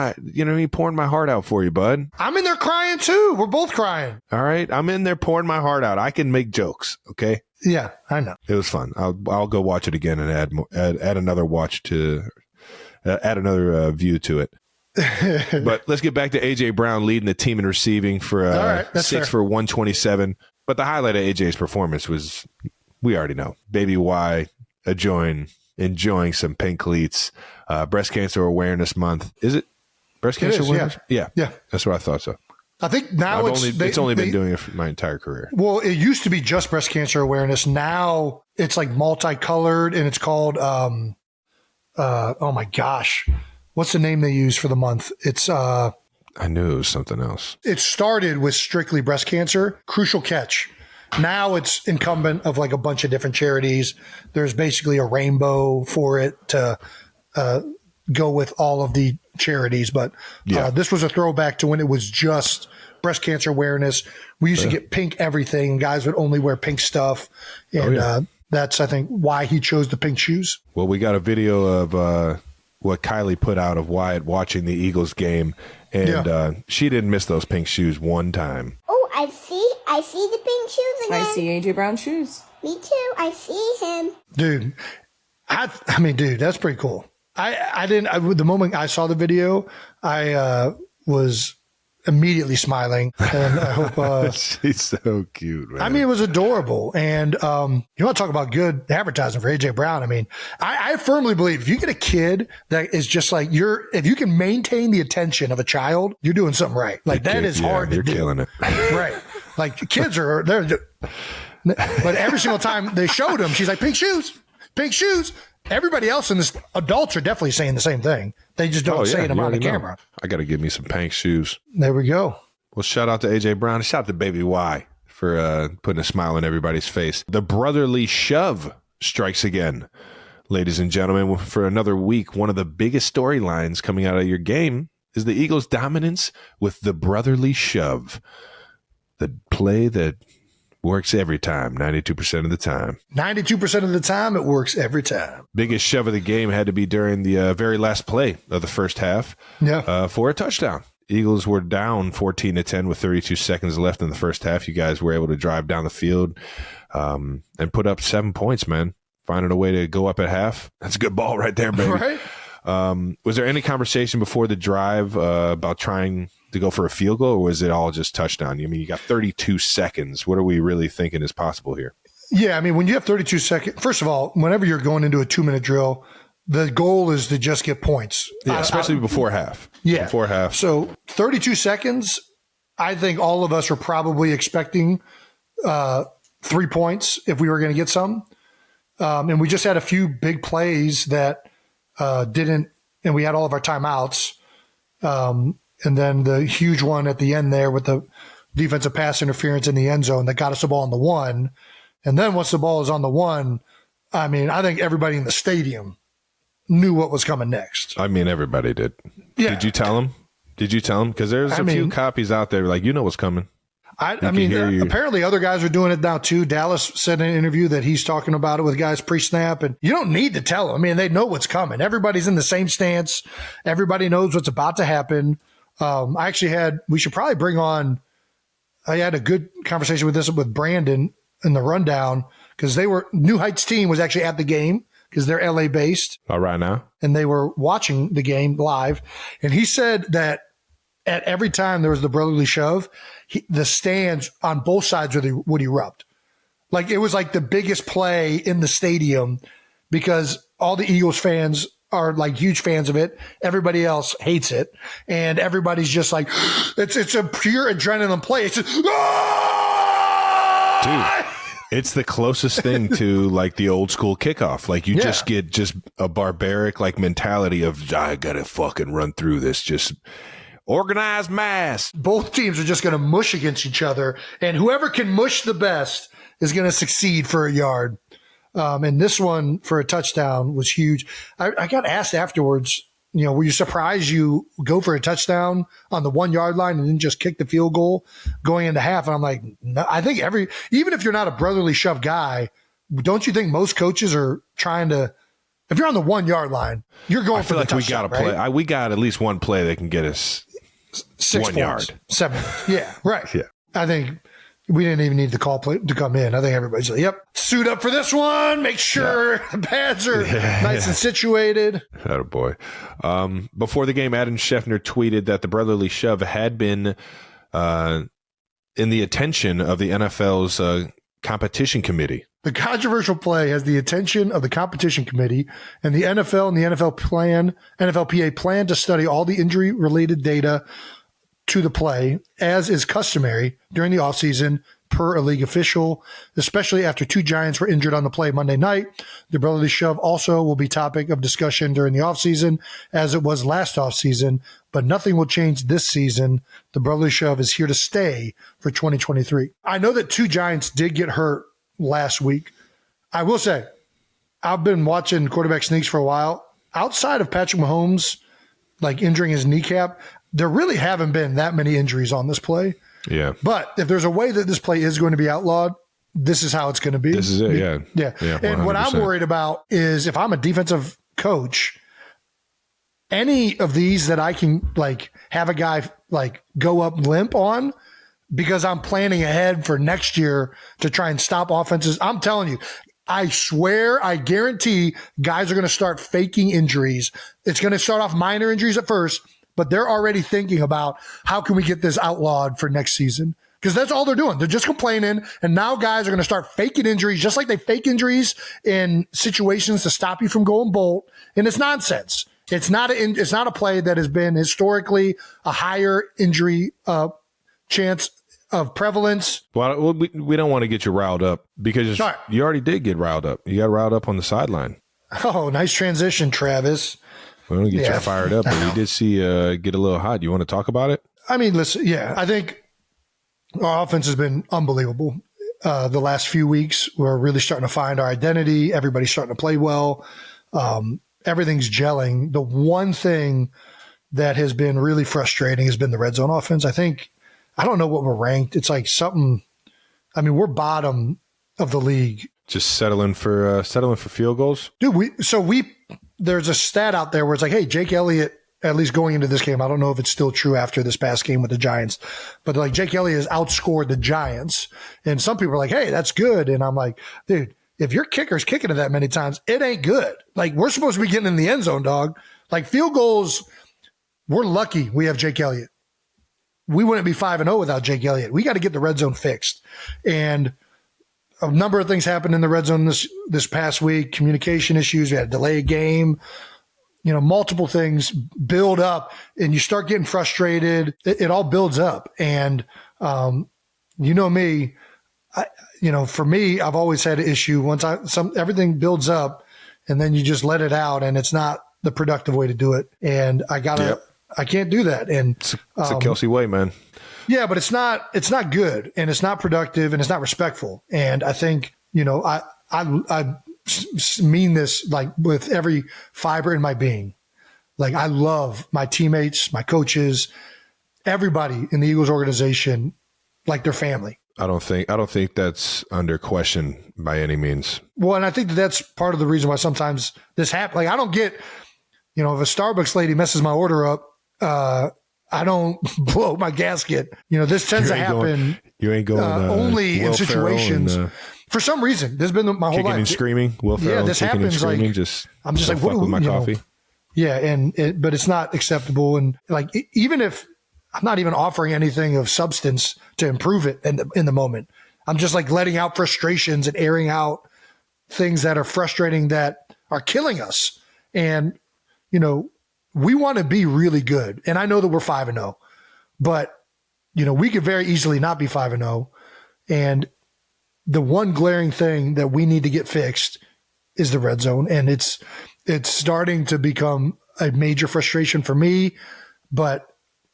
pouring my heart out for you, bud. I'm in there crying too. We're both crying. All right. I'm in there pouring my heart out. I can make jokes. Okay. Yeah, I know. It was fun. I'll go watch it again and add another watch to add another view to it. But let's get back to AJ Brown leading the team in receiving for 6 for 127. But the highlight of AJ's performance was, we already know, Baby Y enjoying some pink cleats. Breast Cancer Awareness Month. Is it breast cancer awareness? Yeah. That's what I thought so. I think now it's only been doing it for my entire career. Well, it used to be just breast cancer awareness. Now it's like multicolored, and it's called oh my gosh, what's the name they use for the month? It's I knew it was something else. It started with strictly breast cancer. Crucial catch. Now it's incumbent of like a bunch of different charities. There's basically a rainbow for it to go with all of the charities. But this was a throwback to when it was just breast cancer awareness. We used to get pink everything. Guys would only wear pink stuff. And that's, I think, why he chose the pink shoes. Well, we got a video of what Kylie put out of Wyatt watching the Eagles game. And she didn't miss those pink shoes one time. Oh, I see the pink shoes again. I see AJ Brown shoes. Me too. I see him. Dude, I mean, dude, that's pretty cool. The moment I saw the video, I was immediately smiling, and I hope she's so cute, man. I mean, it was adorable. And you want to talk about good advertising for AJ Brown? I mean, I firmly believe if you get a kid that is just like if you can maintain the attention of a child, you're doing something right. Like that is hard to do. You're killing it. Right. Like kids but every single time they showed him, she's like, pink shoes. Everybody else in this, adults are definitely saying the same thing. They just don't say them on the camera. I got to give me some pink shoes. There we go. Well, shout out to AJ Brown. Shout out to Baby Y for putting a smile on everybody's face. The brotherly shove strikes again. Ladies and gentlemen, for another week, one of the biggest storylines coming out of your game is the Eagles' dominance with the brotherly shove. The play that works every time, 92% of the time. 92% of the time, it works every time. Biggest shove of the game had to be during the very last play of the first half for a touchdown. Eagles were down 14-10 with 32 seconds left in the first half. You guys were able to drive down the field and put up 7 points, man. Finding a way to go up at half. That's a good ball right there, baby. Right? Was there any conversation before the drive about trying to go for a field goal, or was it all just touchdown? I mean, you got 32 seconds. What are we really thinking is possible here? Yeah, I mean, when you have 32 seconds, first of all, whenever you're going into a 2-minute drill, the goal is to just get points. Yeah, especially before half. Yeah. Before half. So 32 seconds, I think all of us are probably expecting 3 points if we were going to get some. And we just had a few big plays that didn't, and we had all of our timeouts. And then the huge one at the end there with the defensive pass interference in the end zone that got us the ball on the 1. And then once the ball is on the 1, I mean, I think everybody in the stadium knew what was coming next. I mean, everybody did. Yeah. Did you tell him? Because there's a few copies out there like, what's coming. I mean, apparently other guys are doing it now too. Dallas said in an interview that he's talking about it with guys pre-snap, and you don't need to tell them. I mean, they know what's coming. Everybody's in the same stance. Everybody knows what's about to happen. We should probably bring on, I had a good conversation with Brandon in the rundown because New Heights team was actually at the game because they're LA based. All right now. And they were watching the game live. And he said that at every time there was the brotherly shove, the stands on both sides would erupt. Like it was like the biggest play in the stadium because all the Eagles fans are like huge fans of it. Everybody else hates it. And everybody's just like, it's a pure adrenaline play. It's just, dude, it's the closest thing to like the old school kickoff. Like you just get just a barbaric like mentality of, I got to fucking run through this. Just organized mass. Both teams are just going to mush against each other, and whoever can mush the best is going to succeed for a yard. And this one for a touchdown was huge. I got asked afterwards, were you surprised you go for a touchdown on the 1 yard line and then just kick the field goal going into half? And I'm like, no, I think even if you're not a brotherly shove guy, don't you think most coaches are trying to, if you're on the 1 yard line, you're going for the touchdown, we got to play. Right? We got at least one play that can get us 6 1 yard, 7. Yeah, right. Yeah. I think we didn't even need the call play to come in. I think everybody's like, yep, suit up for this one. Make sure the pads are nice and situated. Oh, boy. Before the game, Adam Schefter tweeted that the brotherly shove had been in the attention of the NFL's competition committee. The controversial play has the attention of the competition committee, and the NFL and the NFLPA plan to study all the injury-related data to the play, as is customary during the offseason per a league official, especially after 2 Giants were injured on the play Monday night. The brotherly shove also will be topic of discussion during the offseason, as it was last offseason, but nothing will change this season. The brotherly shove is here to stay for 2023. I know that 2 Giants did get hurt last week. I will say, I've been watching quarterback sneaks for a while. Outside of Patrick Mahomes, like injuring his kneecap, there really haven't been that many injuries on this play. Yeah. But if there's a way that this play is going to be outlawed, this is how it's going to be. This is it, yeah. Yeah. And what I'm worried about is if I'm a defensive coach, any of these that I can like have a guy like go up limp on because I'm planning ahead for next year to try and stop offenses. I'm telling you, I swear, I guarantee guys are going to start faking injuries. It's going to start off minor injuries at first, but they're already thinking about how can we get this outlawed for next season? Because that's all they're doing. They're just complaining. And now guys are going to start faking injuries, just like they fake injuries in situations to stop you from going bolt. And it's nonsense. It's not a play that has been historically a higher injury chance of prevalence. Well, we don't want to get you riled up because you already did get riled up. You got riled up on the sideline. Oh, nice transition, Travis. We don't get you fired up, but we did see get a little hot. You want to talk about it? I mean, listen, I think our offense has been unbelievable. The last few weeks, we're really starting to find our identity. Everybody's starting to play well. Everything's gelling. The one thing that has been really frustrating has been the red zone offense. I don't know what we're ranked. It's like something. I mean, we're bottom of the league. Just settling for field goals, dude. There's a stat out there where it's like, hey, Jake Elliott, at least going into this game, I don't know if it's still true after this past game with the Giants, but like Jake Elliott has outscored the Giants, and some people are like, hey, that's good, and I'm like, dude, if your kicker's kicking it that many times, it ain't good. Like we're supposed to be getting in the end zone, dog. Like field goals, we're lucky we have Jake Elliott. We wouldn't be 5-0 without Jake Elliott. We got to get the red zone fixed. And a number of things happened in the red zone this past week. Communication issues. We had to delay a game. Multiple things build up, and you start getting frustrated. It all builds up, and me. For me, I've always had an issue once everything builds up, and then you just let it out, and it's not the productive way to do it. And I can't do that. And it's a Kelsey way, man. Yeah, but it's not good, and it's not productive, and it's not respectful. And I think, I mean this like with every fiber in my being. Like, I love my teammates, my coaches, everybody in the Eagles organization, like their family. I don't think that's under question by any means. Well, and I think that's part of the reason why sometimes this happens. Like, I don't get, if a Starbucks lady messes my order up, I don't blow my gasket. This tends to happen. You ain't going only in situations. For some reason, there's been my whole life. Kicking and screaming. Will Ferrell, yeah, this kicking happens. And screaming, like, I'm just like, what with my coffee. Yeah, but it's not acceptable. And like, even if I'm not even offering anything of substance to improve it in the moment, I'm just like letting out frustrations and airing out things that are frustrating that are killing us. And we want to be really good. And I know that we're 5-0, but we could very easily not be 5-0. And the one glaring thing that we need to get fixed is the red zone. And it's starting to become a major frustration for me, but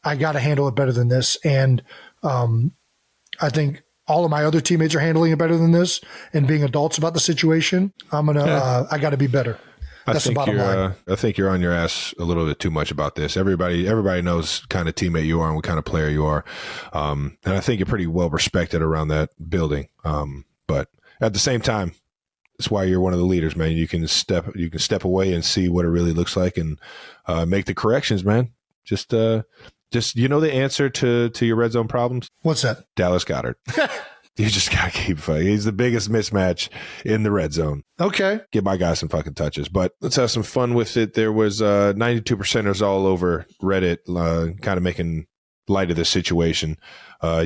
I got to handle it better than this. And I think all of my other teammates are handling it better than this and being adults about the situation. I got to be better. That's the bottom line. I think you're on your ass a little bit too much about this. Everybody knows kind of teammate you are and what kind of player you are. And I think you're pretty well respected around that building. But at the same time, that's why you're one of the leaders, man. You can step away and see what it really looks like and make the corrections, man. Just the answer to your red zone problems? What's that? Dallas Goedert. You just got to keep fighting. He's the biggest mismatch in the red zone. Okay. Give my guy some fucking touches. But let's have some fun with it. There was 92%ers all over Reddit kind of making light of the situation.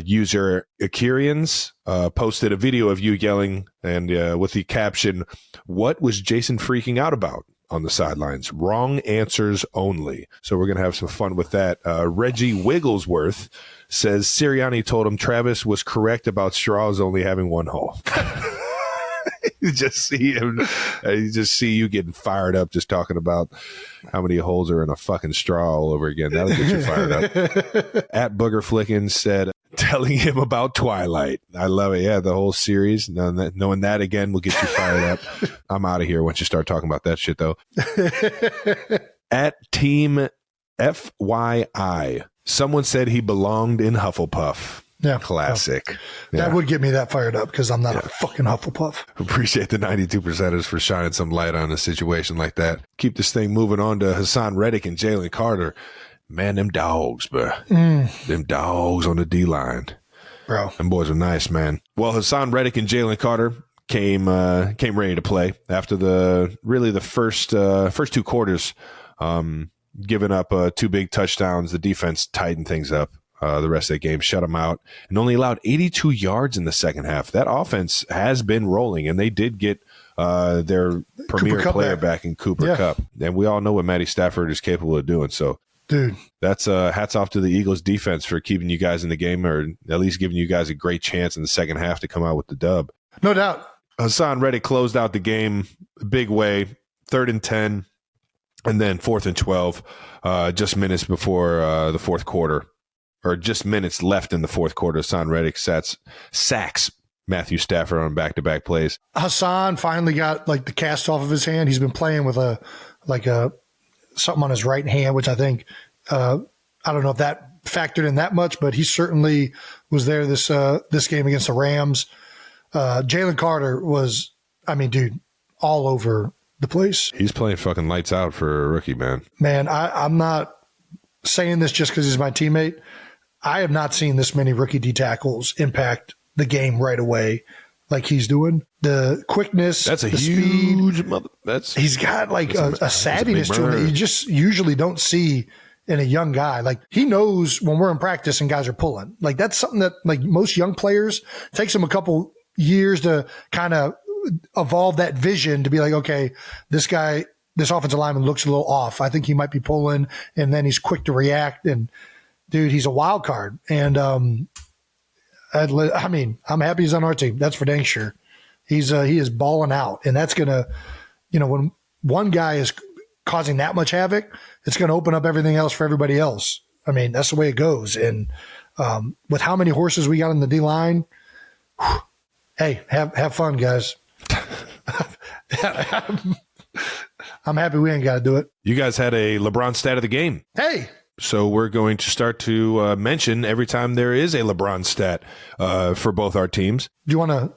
User Experian posted a video of you yelling and with the caption, "What was Jason freaking out about?" on the sidelines. Wrong answers only. So we're going to have some fun with that. Reggie Wigglesworth says Sirianni told him Travis was correct about straws only having one hole. You just see you getting fired up just talking about how many holes are in a fucking straw all over again. That'll get you fired up. At Booger Flickin said, telling him about Twilight. I love it. Yeah, the whole series. Knowing that again will get you fired up. I'm out of here once you start talking about that shit, though. At Team FYI, someone said he belonged in Hufflepuff. Yeah. Classic. That would get me that fired up because I'm not a fucking Hufflepuff. Appreciate the 92%ers for shining some light on a situation like that. Keep this thing moving on to Hassan Reddick and Jalen Carter. Man, them dogs, bro. Them dogs on the D-line. Bro. Them boys are nice, man. Well, Hassan Reddick and Jalen Carter came ready to play after the first two quarters, giving up 2 big touchdowns. The defense tightened things up. The rest of the game, shut them out, and only allowed 82 yards in the second half. That offense has been rolling, and they did get their premier player back in Cooper Kupp. And we all know what Matty Stafford is capable of doing. So, dude, that's hats off to the Eagles defense for keeping you guys in the game, or at least giving you guys a great chance in the second half to come out with the dub. No doubt. Hassan Reddick closed out the game a big way, 3rd and 10, and then 4th and 12, just minutes before the fourth quarter. Or just minutes left in the fourth quarter. Hassan Reddick sacks Matthew Stafford on back-to-back plays. Hassan finally got like the cast off of his hand. He's been playing with something on his right hand, which I think I don't know if that factored in that much, but he certainly was there this game against the Rams. Jalen Carter was, all over the place. He's playing fucking lights out for a rookie, man. Man, I'm not saying this just because he's my teammate. I have not seen this many rookie D tackles impact the game right away like he's doing. The quickness, that's a the huge speed. He's got like a savviness to him that you just usually don't see in a young guy. Like, he knows when we're in practice and guys are pulling. Like, that's something that like most young players takes them a couple years to kind of evolve that vision to be like, okay, this offensive lineman looks a little off. I think he might be pulling, and then he's quick to react. And dude, he's a wild card. And I mean, I'm happy he's on our team. That's for dang sure. He is balling out, and that's gonna, when one guy is causing that much havoc, it's going to open up everything else for everybody else. I mean, that's the way it goes. And with how many horses we got in the D line, hey, have fun, guys. I'm happy we ain't got to do it. You guys had a LeBron stat of the game. Hey. So we're going to start to mention every time there is a LeBron stat for both our teams. Do you want to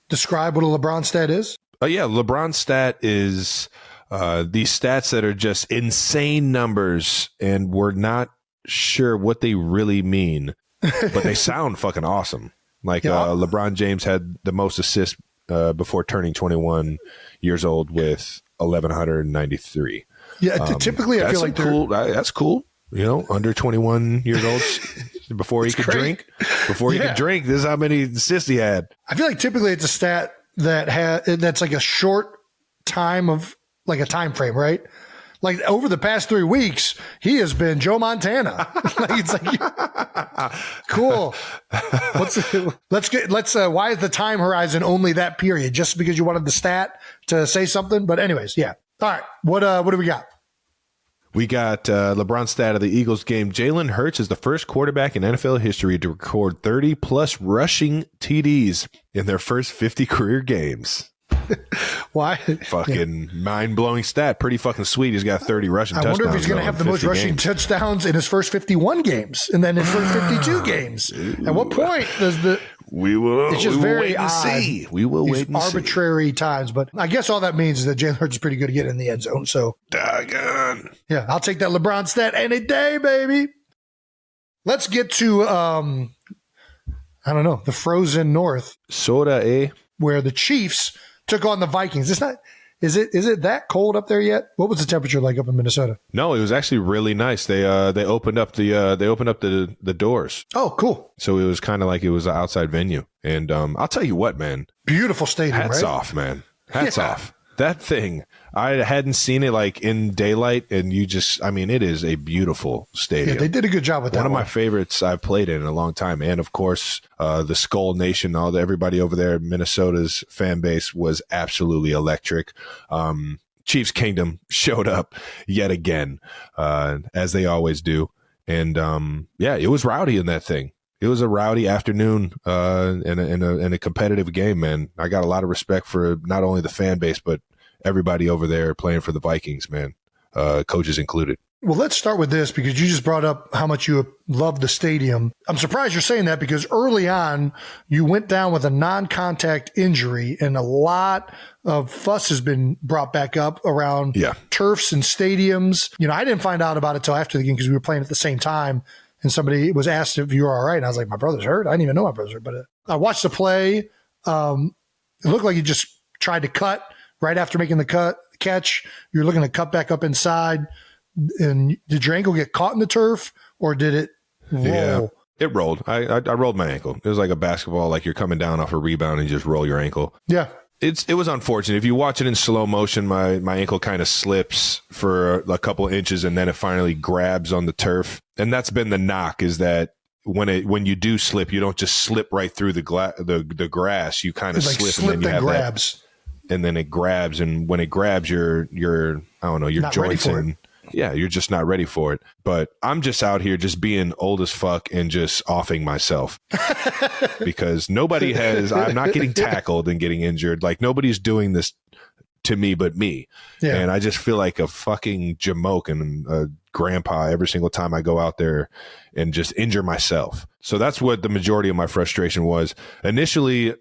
describe what a LeBron stat is? Yeah, LeBron stat is these stats that are just insane numbers, and we're not sure what they really mean, but they sound fucking awesome. Like LeBron James had the most assists before turning 21 years old with 1,193. Yeah, typically I feel like cool. That's cool. Under 21 years old, before he could drink. Before he could drink, this is how many assists he had. I feel like typically it's a stat that's like a short time of like a time frame, right? Like over the past 3 weeks, he has been Joe Montana. It's like cool. Why is the time horizon only that period? Just because you wanted the stat to say something? But anyways, yeah. All right. What do we got? We got LeBron stat of the Eagles game. Jalen Hurts is the first quarterback in NFL history to record 30-plus rushing TDs in their first 50 career games. Why? Fucking mind-blowing stat. Pretty fucking sweet. He's got 30 rushing touchdowns. I wonder if he's going to have the most rushing touchdowns in his first 51 games and then his first 52 games. At what point does the... It's just very odd. We will wait and see. Arbitrary times, but I guess all that means is that Jalen Hurts is pretty good at getting in the end zone. So, doggone. Yeah, I'll take that LeBron stat any day, baby. Let's get to I don't know, the frozen north. Soda, eh? Where the Chiefs took on the Vikings. Is it that cold up there yet? What was the temperature like up in Minnesota? No, it was actually really nice. They opened up the doors. Oh, cool. So it was kind of like it was an outside venue. And I'll tell you what, man. Beautiful stadium, Hats off, man. Hats off. That thing, I hadn't seen it like in daylight, and it is a beautiful stadium. Yeah, they did a good job with that. One of my favorites I've played in a long time. And of course, the Skull Nation, everybody over there, Minnesota's fan base was absolutely electric. Chiefs Kingdom showed up yet again, as they always do. And it was rowdy in that thing. It was a rowdy afternoon in a competitive game, man. I got a lot of respect for not only the fan base, but everybody over there playing for the Vikings, man, coaches included. Well, let's start with this because you just brought up how much you love the stadium. I'm surprised you're saying that because early on you went down with a non-contact injury and a lot of fuss has been brought back up around turfs and stadiums. I didn't find out about it till after the game because we were playing at the same time. And somebody was asked if you were all right. And I was like, my brother's hurt. I didn't even know my brother's hurt. But I watched the play. It looked like he just tried to cut right after making the catch. You're looking to cut back up inside. And did your ankle get caught in the turf or did it roll? Yeah, it rolled. I rolled my ankle. It was like a basketball, like you're coming down off a rebound and you just roll your ankle. Yeah. It was unfortunate. If you watch it in slow motion, my ankle kind of slips for a couple of inches and then it finally grabs on the turf. And that's been the knock is that when you do slip, you don't just slip right through the grass. You kind of slip and then you have grabs. And then it grabs, and when it grabs your I don't know, your joints and you're just not ready for it. But I'm just out here just being old as fuck and just offing myself because I'm not getting tackled and getting injured. Like nobody's doing this to me but me. Yeah. And I just feel like a fucking jamoke and a grandpa every single time I go out there and just injure myself. So that's what the majority of my frustration was. Initially,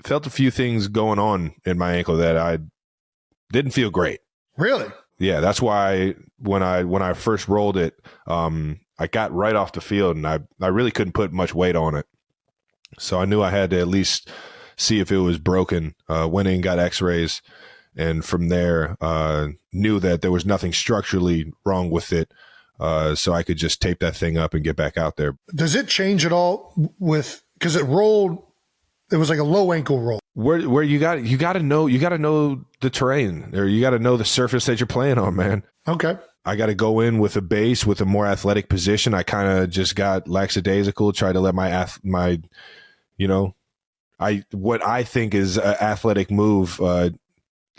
felt a few things going on in my ankle that I didn't feel great. Really? Yeah, that's why when I first rolled it, I got right off the field and I really couldn't put much weight on it. So I knew I had to at least see if it was broken. Went in, got x-rays, and from there knew that there was nothing structurally wrong with it. So I could just tape that thing up and get back out there. Does it change at all because it rolled It was like a low ankle roll. Where you got to know the terrain, or you got to know the surface that you're playing on, man. Okay. I got to go in with a base with a more athletic position. I kind of just got lackadaisical, tried to let my what I think is an athletic move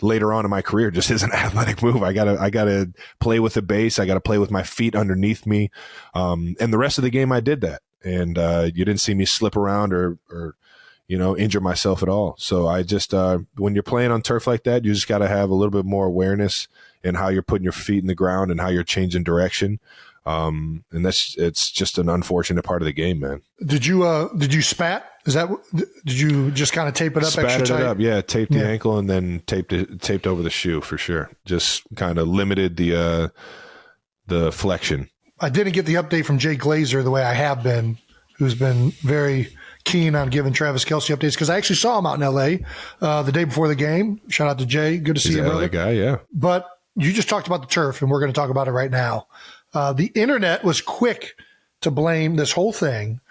later on in my career just is an athletic move. I gotta play with the base. I got to play with my feet underneath me. And the rest of the game, I did that. And you didn't see me slip around or injure myself at all. So I just, when you're playing on turf like that, you just got to have a little bit more awareness in how you're putting your feet in the ground and how you're changing direction. And it's just an unfortunate part of the game, man. Did you spat? Did you just kind of tape it up extra tight? Spatted it up, yeah. Taped the ankle and then taped over the shoe for sure. Just kind of limited the flexion. I didn't get the update from Jay Glazer the way I have been, who's been very keen on giving Travis Kelce updates, because I actually saw him out in L.A. The day before the game. Shout out to Jay. Good to see you, brother. He's an LA guy, yeah. But you just talked about the turf, and we're going to talk about it right now. The internet was quick to blame this whole thing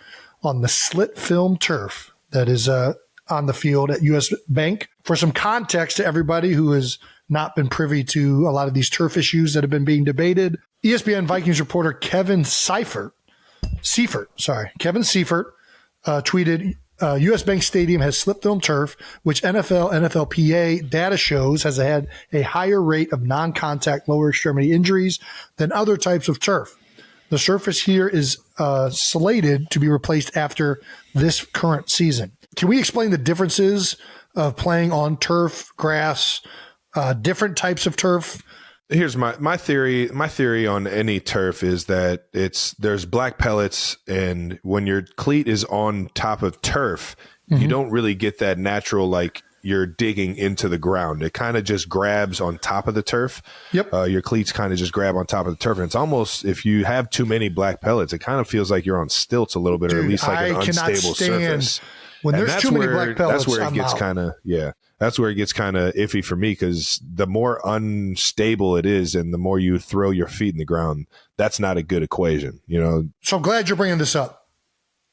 on the slit film turf that is on the field at U.S. Bank. For some context to everybody who has not been privy to a lot of these turf issues that have been being debated, ESPN Vikings reporter Kevin Seifert tweeted, U.S. Bank Stadium has slip film turf, which NFLPA data shows has had a higher rate of non-contact lower extremity injuries than other types of turf. The surface here is slated to be replaced after this current season. Can we explain the differences of playing on turf, grass, different types of turf? Here's my theory. My theory on any turf is that there's black pellets, and when your cleat is on top of turf, you don't really get that natural, like you're digging into the ground. It kind of just grabs on top of the turf. Yep. Your cleats kind of just grab on top of the turf. And it's almost, if you have too many black pellets, it kind of feels like you're on stilts a little bit, or at least like an unstable surface. When there's too many black pellets, that's where it gets kind of, that's where it gets kind of iffy for me, because the more unstable it is and the more you throw your feet in the ground, that's not a good equation, So I'm glad you're bringing this up.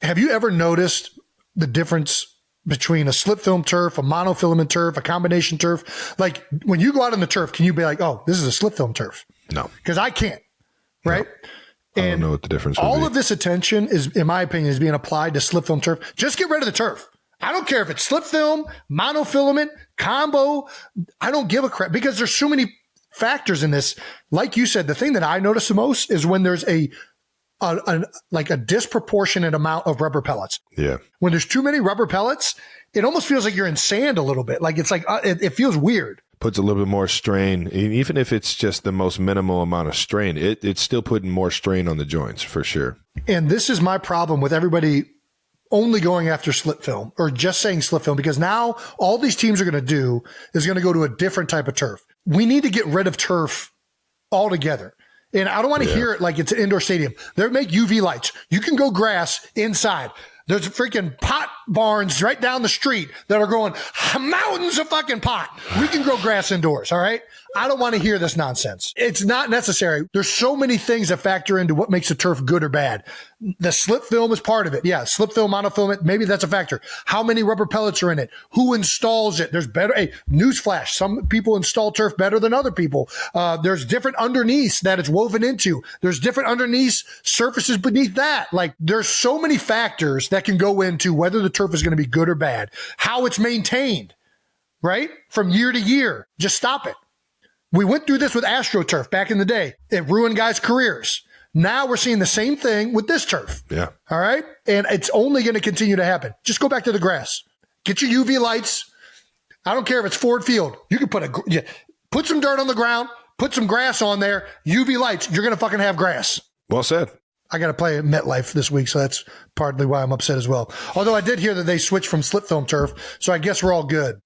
Have you ever noticed the difference between a slip film turf, a monofilament turf, a combination turf? Like when you go out on the turf, can you be like, oh, this is a slip film turf? No. Because I can't, right? No. I don't know what the difference would be. All of this attention is, in my opinion, is being applied to slip film turf. Just get rid of the turf. I don't care if it's slip film, monofilament, combo. I don't give a crap, because there's so many factors in this. Like you said, the thing that I notice the most is when there's a disproportionate amount of rubber pellets. Yeah. When there's too many rubber pellets, it almost feels like you're in sand a little bit. Like it's like, it feels weird. Puts a little bit more strain. Even if it's just the most minimal amount of strain, it's still putting more strain on the joints for sure. And this is my problem with everybody only going after slip film or just saying slip film, because now all these teams are going to do is going to go to a different type of turf. We need to get rid of turf altogether. And I don't want to hear it like it's an indoor stadium. They make UV lights. You can go grass inside. There's freaking pot barns right down the street that are growing mountains of fucking pot. We can grow grass indoors, all right? I don't want to hear this nonsense. It's not necessary. There's so many things that factor into what makes a turf good or bad. The slip film is part of it. Yeah, slip film, monofilament, maybe that's a factor. How many rubber pellets are in it? Who installs it? There's better. Hey, newsflash, some people install turf better than other people. There's different underneath that it's woven into. There's different underneath surfaces beneath that. Like, there's so many factors that can go into whether the turf is going to be good or bad. How it's maintained, right? From year to year. Just stop it. We went through this with AstroTurf back in the day. It ruined guys' careers. Now we're seeing the same thing with this turf. Yeah. All right? And it's only going to continue to happen. Just go back to the grass. Get your UV lights. I don't care if it's Ford Field. You can put some dirt on the ground, put some grass on there, UV lights. You're going to fucking have grass. Well said. I got to play at MetLife this week, so that's partly why I'm upset as well. Although I did hear that they switched from slip film turf, so I guess we're all good.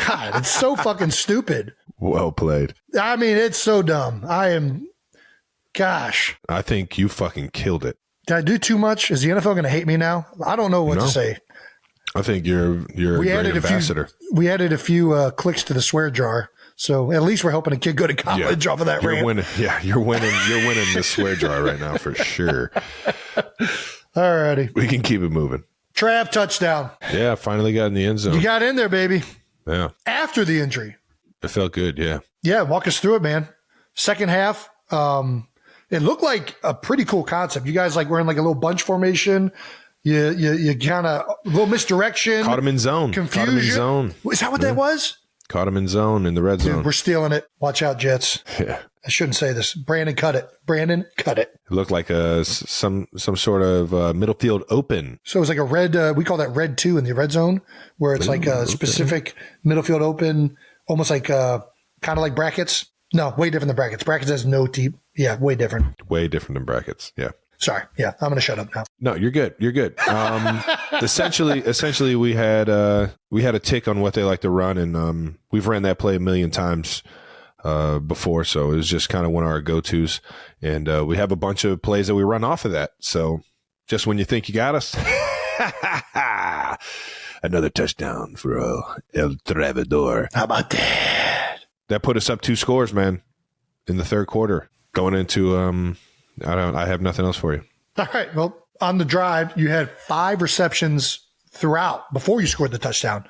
God, it's so fucking stupid. Well played. I mean, it's so dumb. Gosh. I think you fucking killed it. Did I do too much? Is the NFL going to hate me now? I don't know what to say. I think you're a great ambassador. We added a few clicks to the swear jar. So at least we're helping a kid go to college off of that rant. Winning. Yeah, you're winning the swear jar right now for sure. All righty. We can keep it moving. Trav touchdown. Yeah, finally got in the end zone. You got in there, baby. Yeah. After the injury. It felt good, yeah. Yeah, walk us through it, man. Second half, it looked like a pretty cool concept. You guys like were in like a little bunch formation. You kind of a little misdirection. Caught him in zone. Confusion. Caught him in zone. Is that what that was? Caught him in zone in the red zone. Dude, we're stealing it. Watch out, Jets. Yeah. I shouldn't say this. Brandon, cut it. Brandon, cut it. It looked like some sort of middle field open. So it was like a red, we call that red 2 in the red zone, where it's like a specific middle field open, almost like kind of like brackets. No, way different than brackets. Brackets has no deep. Yeah, way different. Way different than brackets. Yeah. Sorry. Yeah, I'm going to shut up now. No, you're good. You're good. Essentially, we had a tick on what they like to run, and we've ran that play a million times before, so it was just kind of one of our go-tos. And we have a bunch of plays that we run off of that. So just when you think you got us, another touchdown for El Travador. How about that? That put us up 2 scores, man, in the third quarter. Going into I have nothing else for you. All right. Well, on the drive, you had 5 receptions throughout before you scored the touchdown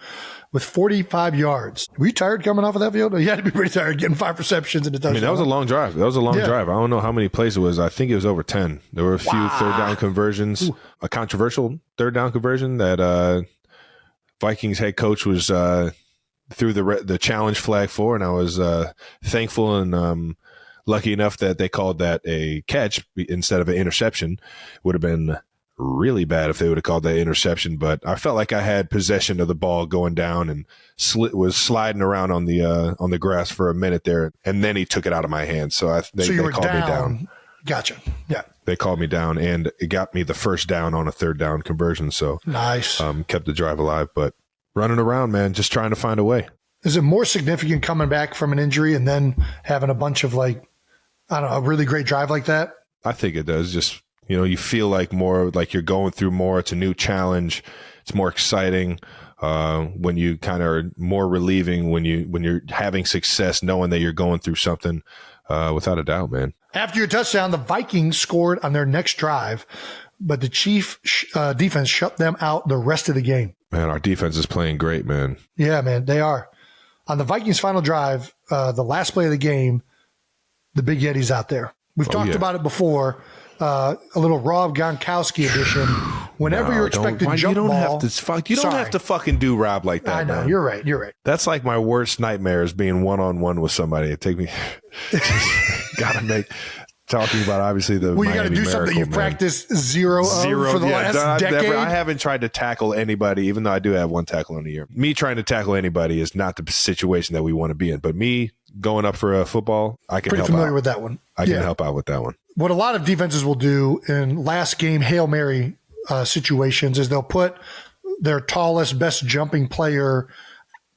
with 45 yards. Were you tired coming off of that field? You had to be pretty tired getting 5 receptions in the touchdown. I mean, that was a long drive. Drive. I don't know how many plays it was. I think it was over 10. There were a few third down conversions, a controversial third down conversion that Vikings head coach was threw the challenge flag for, and I was thankful and lucky enough that they called that a catch instead of an interception. Would have been really bad if they would have called that interception, but I felt like I had possession of the ball going down and was sliding around on the grass for a minute there, and then he took it out of my hands. So they called me down. Gotcha. Yeah. They called me down, and it got me the first down on a third down conversion. So nice. Kept the drive alive, but running around, man, just trying to find a way. Is it more significant coming back from an injury and then having a bunch of a really great drive like that? I think it does. Just, you feel like more like you're going through more. It's a new challenge. It's more exciting when you kind of are more relieving when you're having success, knowing that you're going through something without a doubt, man. After your touchdown, the Vikings scored on their next drive, but the Chief defense shut them out the rest of the game. Man, our defense is playing great, man. Yeah, man, they are. On the Vikings' final drive, the last play of the game, the Big Yeti's out there. We've talked about it before. A little Rob Gronkowski edition. Whenever you're expected to jump ball. You don't have to fucking do Rob like that, I know, man. You're right. That's like my worst nightmare is being one-on-one with somebody. It take me talking about obviously the Well, you got to do Miami something you practiced zero for the last decade. I haven't tried to tackle anybody, even though I do have one tackle in a year. Me trying to tackle anybody is not the situation that we want to be in. But me going up for a football, I can help out. Pretty familiar with that one. I can help out with that one. What a lot of defenses will do in last game Hail Mary situations is they'll put their tallest, best jumping player,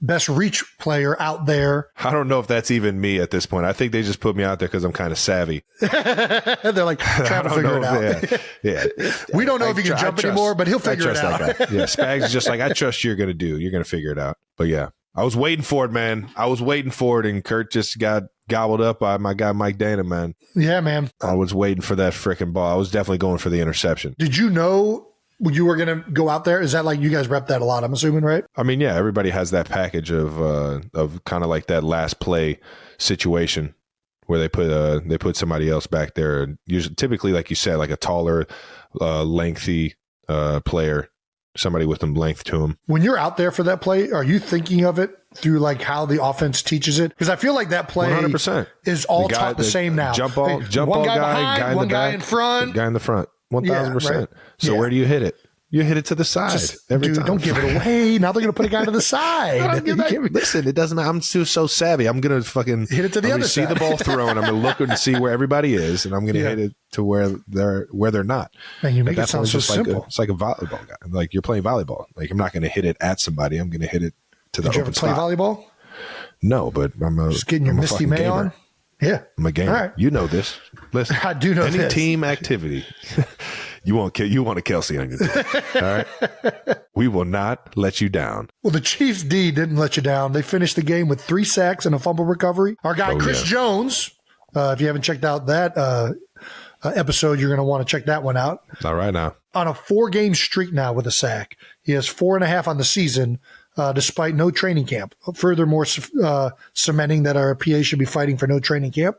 best reach player out there. I don't know if that's even me at this point. I think they just put me out there because I'm kind of savvy. They're like, trying to figure it out. Yeah. We don't know if he can jump anymore, but he'll figure it out. That guy. Yeah, Spags is just like, I trust you're going to figure it out. But yeah, I was waiting for it, man. I was waiting for it, and Kurt just got gobbled up by my guy Mike Dana, man. Yeah, man. I was waiting for that freaking ball. I was definitely going for the interception. Did you know you were going to go out there? Is that like you guys rep that a lot, I'm assuming, right? I mean, yeah, everybody has that package of kind of like that last play situation where they put somebody else back there. Usually, typically, like you said, like a taller, lengthy player, somebody with some length to him. When you're out there for that play, are you thinking of it through like how the offense teaches it? Because I feel like that play 100%. is all taught the same now. Jump ball guy, one guy in front, guy in the front. 1,000%. Yeah, right. So where do you hit it? You hit it to the side every time. Don't give it away. Now they're going to put a guy to the side. Listen, it doesn't. I'm so savvy. I'm going to fucking hit it to the other side. See the ball thrown. I'm going to look and see where everybody is, and I'm going to hit it to where they're not. Man, you make it sound so simple. It's like a volleyball guy. Like you're playing volleyball. Like I'm not going to hit it at somebody. I'm going to hit it to the open spot. Did you ever play volleyball? No, but just getting your Misty May on. Yeah, I'm a gamer. Right. You know this. Listen, I do know any team activity. You want a Kelsey on your team. All right. We will not let you down. Well, the Chiefs D didn't let you down. They finished the game with 3 sacks and a fumble recovery. Our guy Chris Jones, if you haven't checked out that episode. You're going to want to check that one out. All right now. On a 4-game streak now with a sack. He has 4.5 on the season, despite no training camp. Furthermore, cementing that our PA should be fighting for no training camp.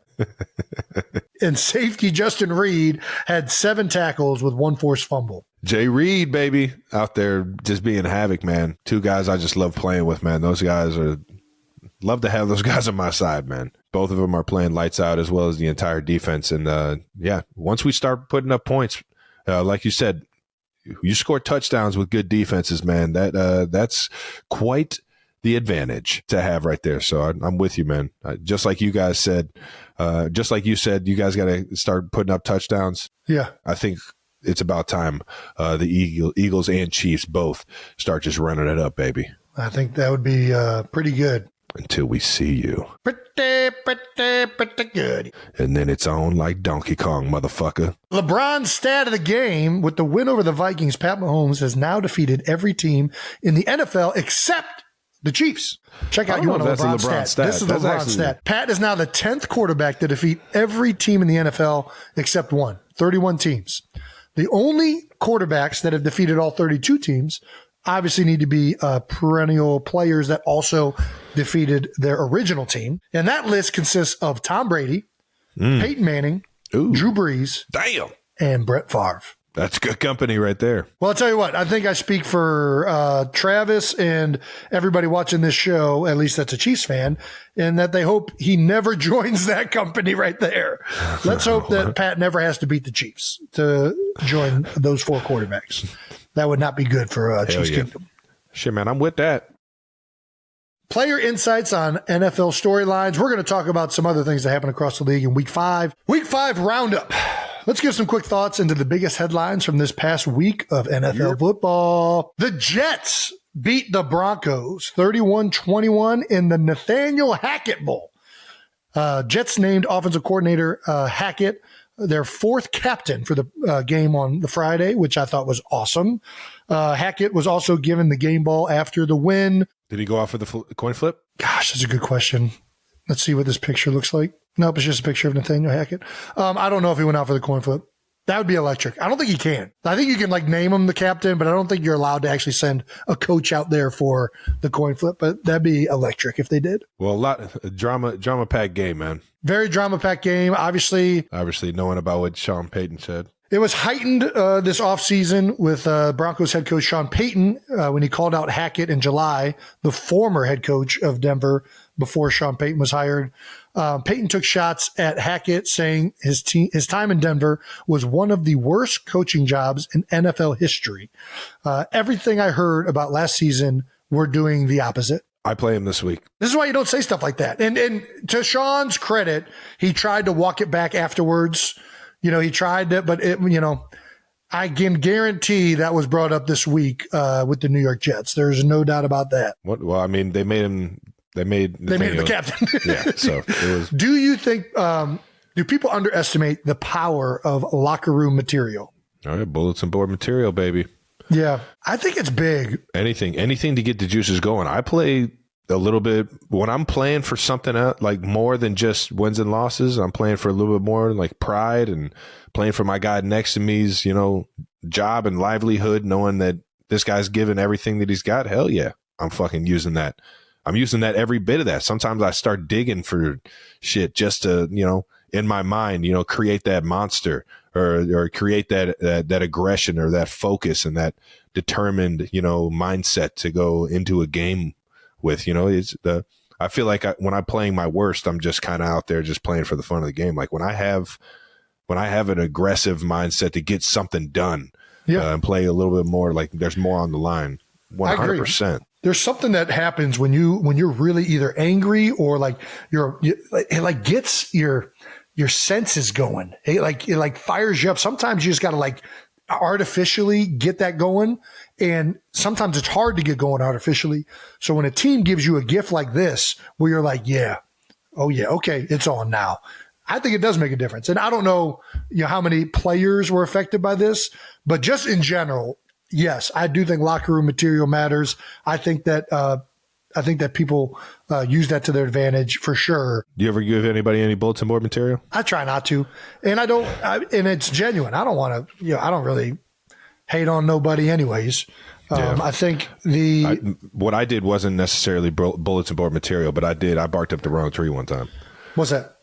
And safety Justin Reed had 7 tackles with 1 forced fumble. Jay Reed, baby, out there just being havoc, man. 2 guys I just love playing with, man. Those guys love to have those guys on my side, man. Both of them are playing lights out as well as the entire defense. And, once we start putting up points, like you said, you score touchdowns with good defenses, man. That's quite the advantage to have right there. So I'm with you, man. Just like you guys said, you guys got to start putting up touchdowns. Yeah. I think it's about time the Eagles and Chiefs both start just running it up, baby. I think that would be pretty good. Until we see you. Pretty good. And then it's on like Donkey Kong, motherfucker. LeBron's stat of the game: with the win over the Vikings, Pat Mahomes has now defeated every team in the NFL except the Chiefs. Check out you on a LeBron stat. This is the LeBron stat. Pat is now the 10th quarterback to defeat every team in the NFL except one. 31 teams. The only quarterbacks that have defeated all 32 teams obviously need to be perennial players that also defeated their original team. And that list consists of Tom Brady, Peyton Manning, Drew Brees, and Brett Favre. That's good company right there. Well, I'll tell you what, I think I speak for Travis and everybody watching this show, at least that's a Chiefs fan, and that they hope he never joins that company right there. Let's hope that Pat never has to beat the Chiefs to join those 4 quarterbacks. That would not be good for Chiefs Kingdom. Shit, man, I'm with that. Player insights on NFL storylines. We're going to talk about some other things that happen across the league in Week 5. Week 5 roundup. Let's give some quick thoughts into the biggest headlines from this past week of NFL football. The Jets beat the Broncos 31-21 in the Nathaniel Hackett Bowl. Jets named offensive coordinator Hackett their 4th captain for the game on the Friday, which I thought was awesome. Hackett was also given the game ball after the win. Did he go off for the coin flip? Gosh, that's a good question. Let's see what this picture looks like. Nope, it's just a picture of Nathaniel Hackett. I don't know if he went out for the coin flip. That would be electric. I don't think he can. I think you can name him the captain, but I don't think you're allowed to actually send a coach out there for the coin flip. But that'd be electric if they did. Well, a lot drama packed game, man. Very drama packed game. Obviously knowing about what Sean Payton said. It was heightened this offseason with Broncos head coach Sean Payton when he called out Hackett in July, the former head coach of Denver before Sean Payton was hired. Payton took shots at Hackett, saying his time in Denver was one of the worst coaching jobs in NFL history. Everything I heard about last season, we're doing the opposite. I play him this week. This is why you don't say stuff like that. And to Sean's credit, he tried to walk it back afterwards. He tried to, but I can guarantee that was brought up this week with the New York Jets. There's no doubt about that. Well, I mean, they made him the captain. Yeah. So it was. Do you think, do people underestimate the power of locker room material? All right. Bulletin board material, baby. Yeah. I think it's big. Anything to get the juices going. I play a little bit when I'm playing for something else, like more than just wins and losses. I'm playing for a little bit more like pride and playing for my guy next to me's, job and livelihood, knowing that this guy's given everything that he's got. Hell yeah. I'm fucking using that. I'm using that every bit of that. Sometimes I start digging for shit just to, in my mind, create that monster or create that aggression or that focus and that determined, mindset to go into a game with. I feel like when I'm playing my worst, I'm just kind of out there just playing for the fun of the game. Like when I have an aggressive mindset to get something done, and play a little bit more, like there's more on the line. 100%. There's something that happens when you're really either angry or it gets your senses going. It fires you up. Sometimes you just got to artificially get that going. And sometimes it's hard to get going artificially. So when a team gives you a gift like this, where you're like, okay, it's on now. I think it does make a difference. And I don't know, how many players were affected by this, but just in general, yes, I do think locker room material matters. I think that I think that people use that to their advantage for sure. Do you ever give anybody any bulletin board material? I try not to, and and it's genuine. I don't want to, I don't really hate on nobody anyways. I think what I did wasn't necessarily bulletin board material, but I barked up the wrong tree one time. What's that?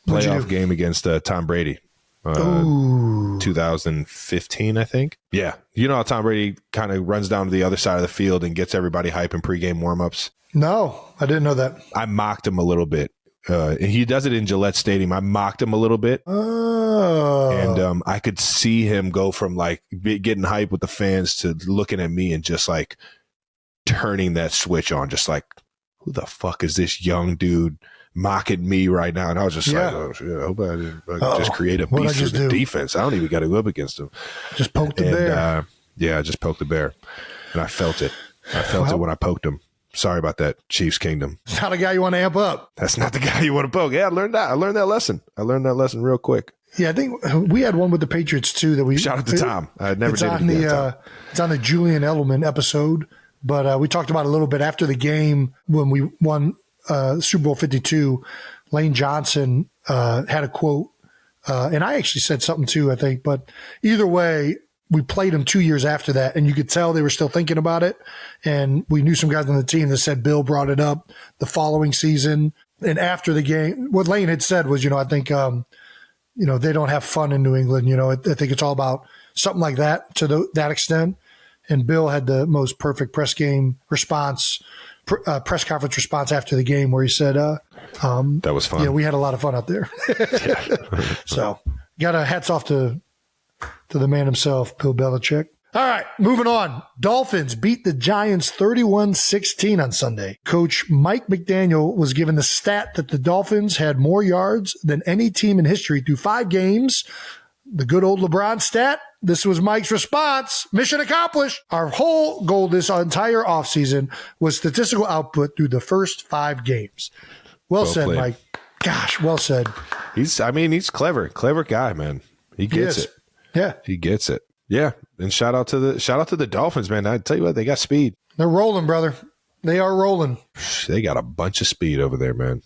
Playoff game against Tom Brady. 2015, I think. Yeah. You know how Tom Brady kind of runs down to the other side of the field and gets everybody hype in pregame warmups? No, I didn't know that. I mocked him a little bit. And he does it in Gillette Stadium. I mocked him a little bit. Oh. And I could see him go from like getting hype with the fans to looking at me and just like turning that switch on. Just like, who the fuck is this young dude mocking me right now? And I was just like, oh shit, I hope I didn't just create a beast for the defense. I don't even got to go up against him. Just poke the bear. I just poked the bear. And I felt it. I felt it when I poked him. Sorry about that, Chiefs Kingdom. It's not a guy you want to amp up. That's not the guy you want to poke. Yeah, I learned that. I learned that lesson real quick. Yeah, I think we had one with the Patriots too. That we shout out to Tom. I never did it again, it's on the Julian Edelman episode, but we talked about it a little bit after the game when we won Super Bowl 52. Lane Johnson had a quote, and I actually said something too, I think. But either way, we played them 2 years after that, and you could tell they were still thinking about it. And we knew some guys on the team that said Bill brought it up the following season. And after the game, what Lane had said was, I think, they don't have fun in New England. I think it's all about something like that to that extent. And Bill had the most perfect press conference response after the game where he said, that was fun. Yeah, we had a lot of fun out there. So got a hats off to the man himself, Bill Belichick. All right, moving on. Dolphins beat the Giants 31-16 on Sunday. Coach Mike McDaniel was given the stat that the Dolphins had more yards than any team in history through 5 games. The good old LeBron stat. This was Mike's response. Mission accomplished. Our whole goal this entire offseason was statistical output through the first 5 games. Well said, played. Mike. Gosh, well said. He's clever. Clever guy, man. He gets it. Yeah. He gets it. Yeah. And shout out to the Dolphins, man. I tell you what, they got speed. They're rolling, brother. They are rolling. They got a bunch of speed over there, man.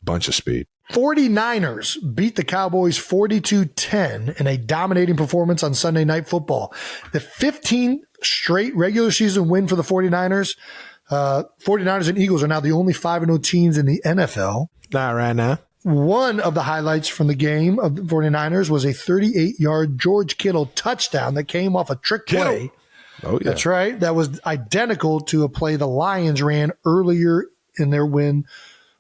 Bunch of speed. 49ers beat the Cowboys 42-10 in a dominating performance on Sunday Night Football. The 15th straight regular season win for the 49ers. 49ers and Eagles are now the only 5-0 teams in the NFL. Not right now. One of the highlights from the game of the 49ers was a 38-yard George Kittle touchdown that came off a trick play. Oh, yeah. That's right. That was identical to a play the Lions ran earlier in their win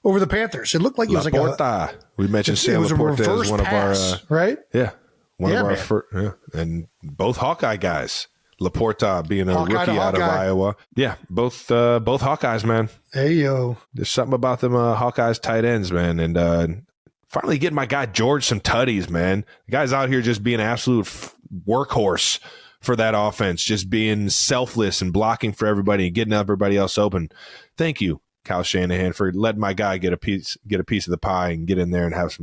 over the Panthers. It looked like it was Laporta. We mentioned Sam Laporta as one pass, of our right? Yeah. One of our first, and both Hawkeye guys. Laporta being a rookie out of Iowa. Yeah, both Hawkeyes, man. Hey, yo. There's something about them Hawkeyes tight ends, man. And finally getting my guy George some tutties, man. The guy's out here just being an absolute workhorse for that offense, just being selfless and blocking for everybody and getting everybody else open. Thank you, Kyle Shanahan, for letting my guy get a piece of the pie and get in there and have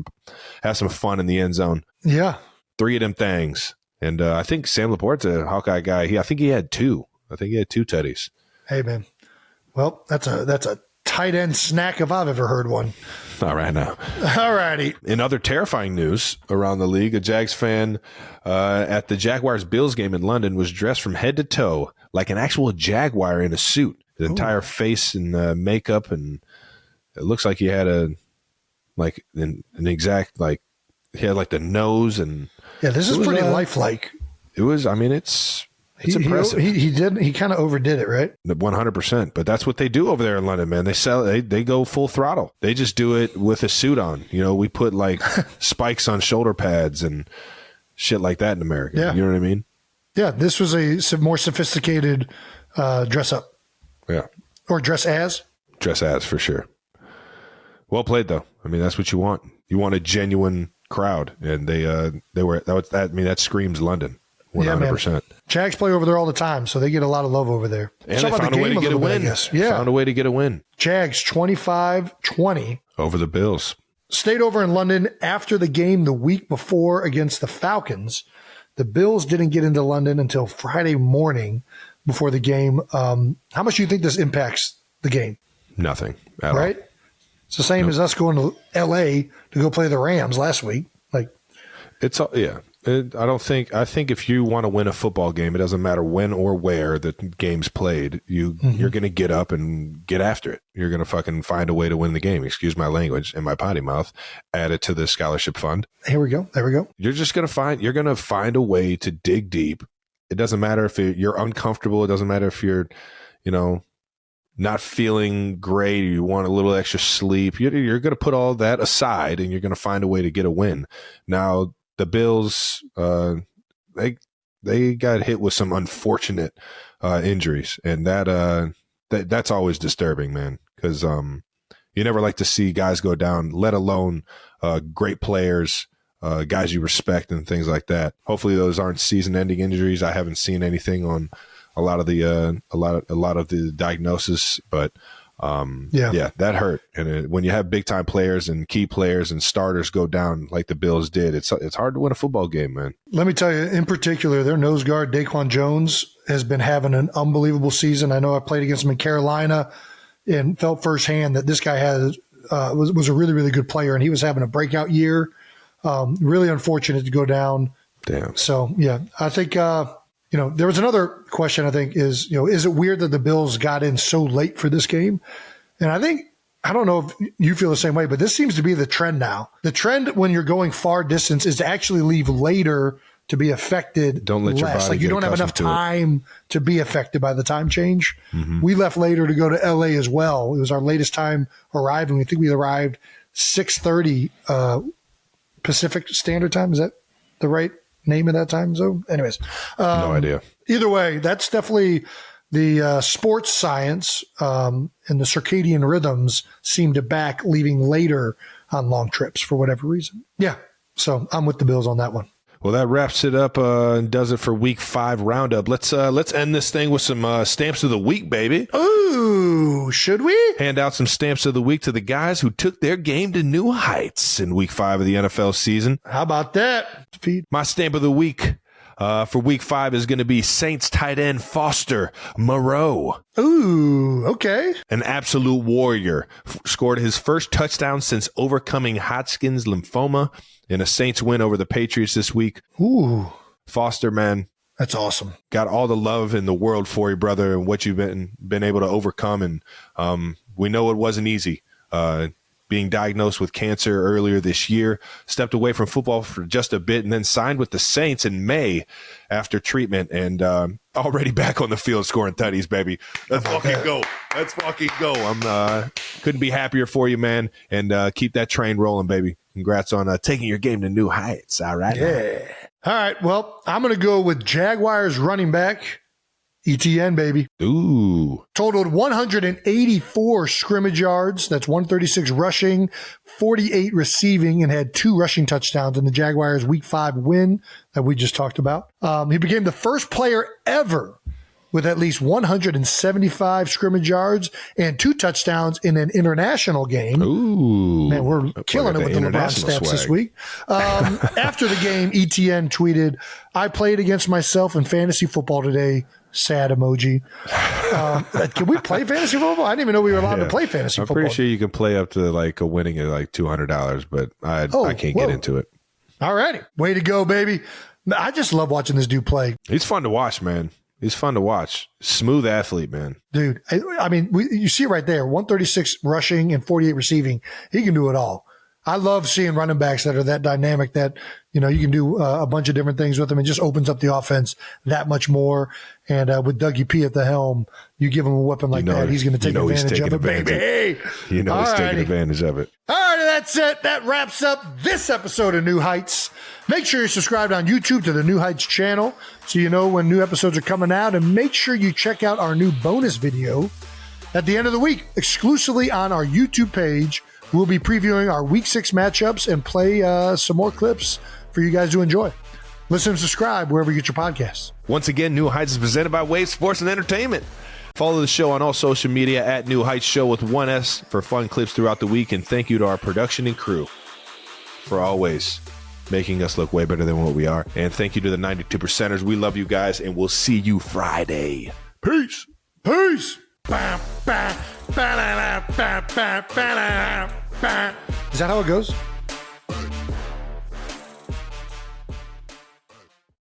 some fun in the end zone. Yeah. 3 of them things. And I think Sam Laporte's a Hawkeye guy. I think he had 2. I think he had 2 tutties. Hey, man. Well, that's a tight end snack if I've ever heard one. All right now. All righty. In other terrifying news around the league, a Jags fan at the Jaguars-Bills game in London was dressed from head to toe like an actual Jaguar in a suit. His entire face and makeup, and it looks like he had an exact, like, he had like the nose and... Yeah, this is pretty lifelike. It was. I mean, it's impressive. He kind of overdid it, right? 100%. But that's what they do over there in London, man. They go full throttle. They just do it with a suit on. We put like spikes on shoulder pads and shit like that in America. Yeah. You know what I mean? Yeah, this was a more sophisticated dress up. Yeah. Or dress as. Dress as, for sure. Well played, though. I mean, that's what you want. You want a genuine crowd, and they were that. I mean, that screams London, 100%. Yeah, Jags play over there all the time, so they get a lot of love over there. And they found a way to get a win. Yeah, found a way to get a win. Jags 25-20 over the Bills. Stayed over in London after the game the week before against the Falcons. The Bills didn't get into London until Friday morning before the game. How much do you think this impacts the game? Nothing at all. Right? It's the same as us going to L.A. to go play the Rams last week. Like, it's yeah. I think if you want to win a football game, it doesn't matter when or where the game's played. You're going to get up and get after it. You're going to fucking find a way to win the game. Excuse my language and my potty mouth. Add it to the scholarship fund. Here we go. There we go. You're going to find a way to dig deep. It doesn't matter if you're uncomfortable. It doesn't matter if you're, not feeling great. You want a little extra sleep. You're going to put all that aside and you're going to find a way to get a win. Now, the Bills, they got hit with some unfortunate injuries, and that's always disturbing, man. Because you never like to see guys go down, let alone great players, guys you respect, and things like that. Hopefully, those aren't season-ending injuries. I haven't seen anything on a lot of the diagnosis, but. Yeah, that hurt. And when you have big time players and key players and starters go down like the Bills did, it's hard to win a football game, man. Let me tell you, in particular, their nose guard, Daquan Jones, has been having an unbelievable season. I know I played against him in Carolina and felt firsthand that this guy was a really, really good player, and he was having a breakout year. Really unfortunate to go down. Damn. So, yeah, I think there was another question, I think, is it weird that the Bills got in so late for this game? And I don't know if you feel the same way, but this seems to be the trend now. The trend when you're going far distance is to actually leave later to be affected. Don't let your body Like you don't have enough time to be affected by the time change. Mm-hmm. We left later to go to LA as well. It was our latest time arriving. I think we arrived 6:30 Pacific Standard Time. Is that the right name of that time zone? Anyways, no idea. Either way, that's definitely the sports science and the circadian rhythms seem to back leaving later on long trips for whatever reason. Yeah, so I'm with the Bills on that one. Well, that wraps it up and does it for Week 5 roundup. Let's end this thing with some stamps of the week, baby. Ooh, should we? Hand out some stamps of the week to the guys who took their game to new heights in Week 5 of the NFL season. How about that? My stamp of the week for Week 5 is going to be Saints tight end Foster Moreau. Ooh, okay. An absolute warrior. Scored his first touchdown since overcoming Hodgkin's lymphoma in a Saints win over the Patriots this week. Ooh. Foster, man. That's awesome. Got all the love in the world for you, brother, and what you've been able to overcome. And we know it wasn't easy. Being diagnosed with cancer earlier this year, stepped away from football for just a bit, and then signed with the Saints in May after treatment, and already back on the field scoring tutties, baby. Let's fucking go. Let's fucking go. I'm couldn't be happier for you, man, and keep that train rolling, baby. Congrats on taking your game to new heights. All right. Yeah. All right. Well, I'm going to go with Jaguars running back ETN, baby. Ooh. Totaled 184 scrimmage yards. That's 136 rushing, 48 receiving, and had 2 rushing touchdowns in the Jaguars' Week 5 win that we just talked about. He became the first player ever with at least 175 scrimmage yards and 2 touchdowns in an international game. Ooh. Man, we're killing it with the LeBron stats this week. After the game, ETN tweeted, "I played against myself in fantasy football today. Sad emoji." Can we play fantasy football? I didn't even know we were allowed to play fantasy football. I'm pretty sure you can play up to like a winning at like $200, but I can't get into it. All righty. Way to go, baby. I just love watching this dude play. He's fun to watch, man. He's fun to watch. Smooth athlete, man. Dude, I mean, you see it right there, 136 rushing and 48 receiving. He can do it all. I love seeing running backs that are that dynamic that, you can do a bunch of different things with them. It just opens up the offense that much more. And with Dougie P at the helm, you give him a weapon like that, he's going to take advantage of it, baby. He's taking advantage of it. All right, that's it. That wraps up this episode of New Heights. Make sure you're subscribed on YouTube to the New Heights channel so you know when new episodes are coming out. And make sure you check out our new bonus video at the end of the week, exclusively on our YouTube page. We'll be previewing our Week 6 matchups and play some more clips for you guys to enjoy. Listen and subscribe wherever you get your podcasts. Once again, New Heights is presented by Wave Sports and Entertainment. Follow the show on all social media at New Heights Show with 1S for fun clips throughout the week. And thank you to our production and crew for always making us look way better than what we are. And thank you to the 92%ers. We love you guys, and we'll see you Friday. Peace. Peace. Is that how it goes?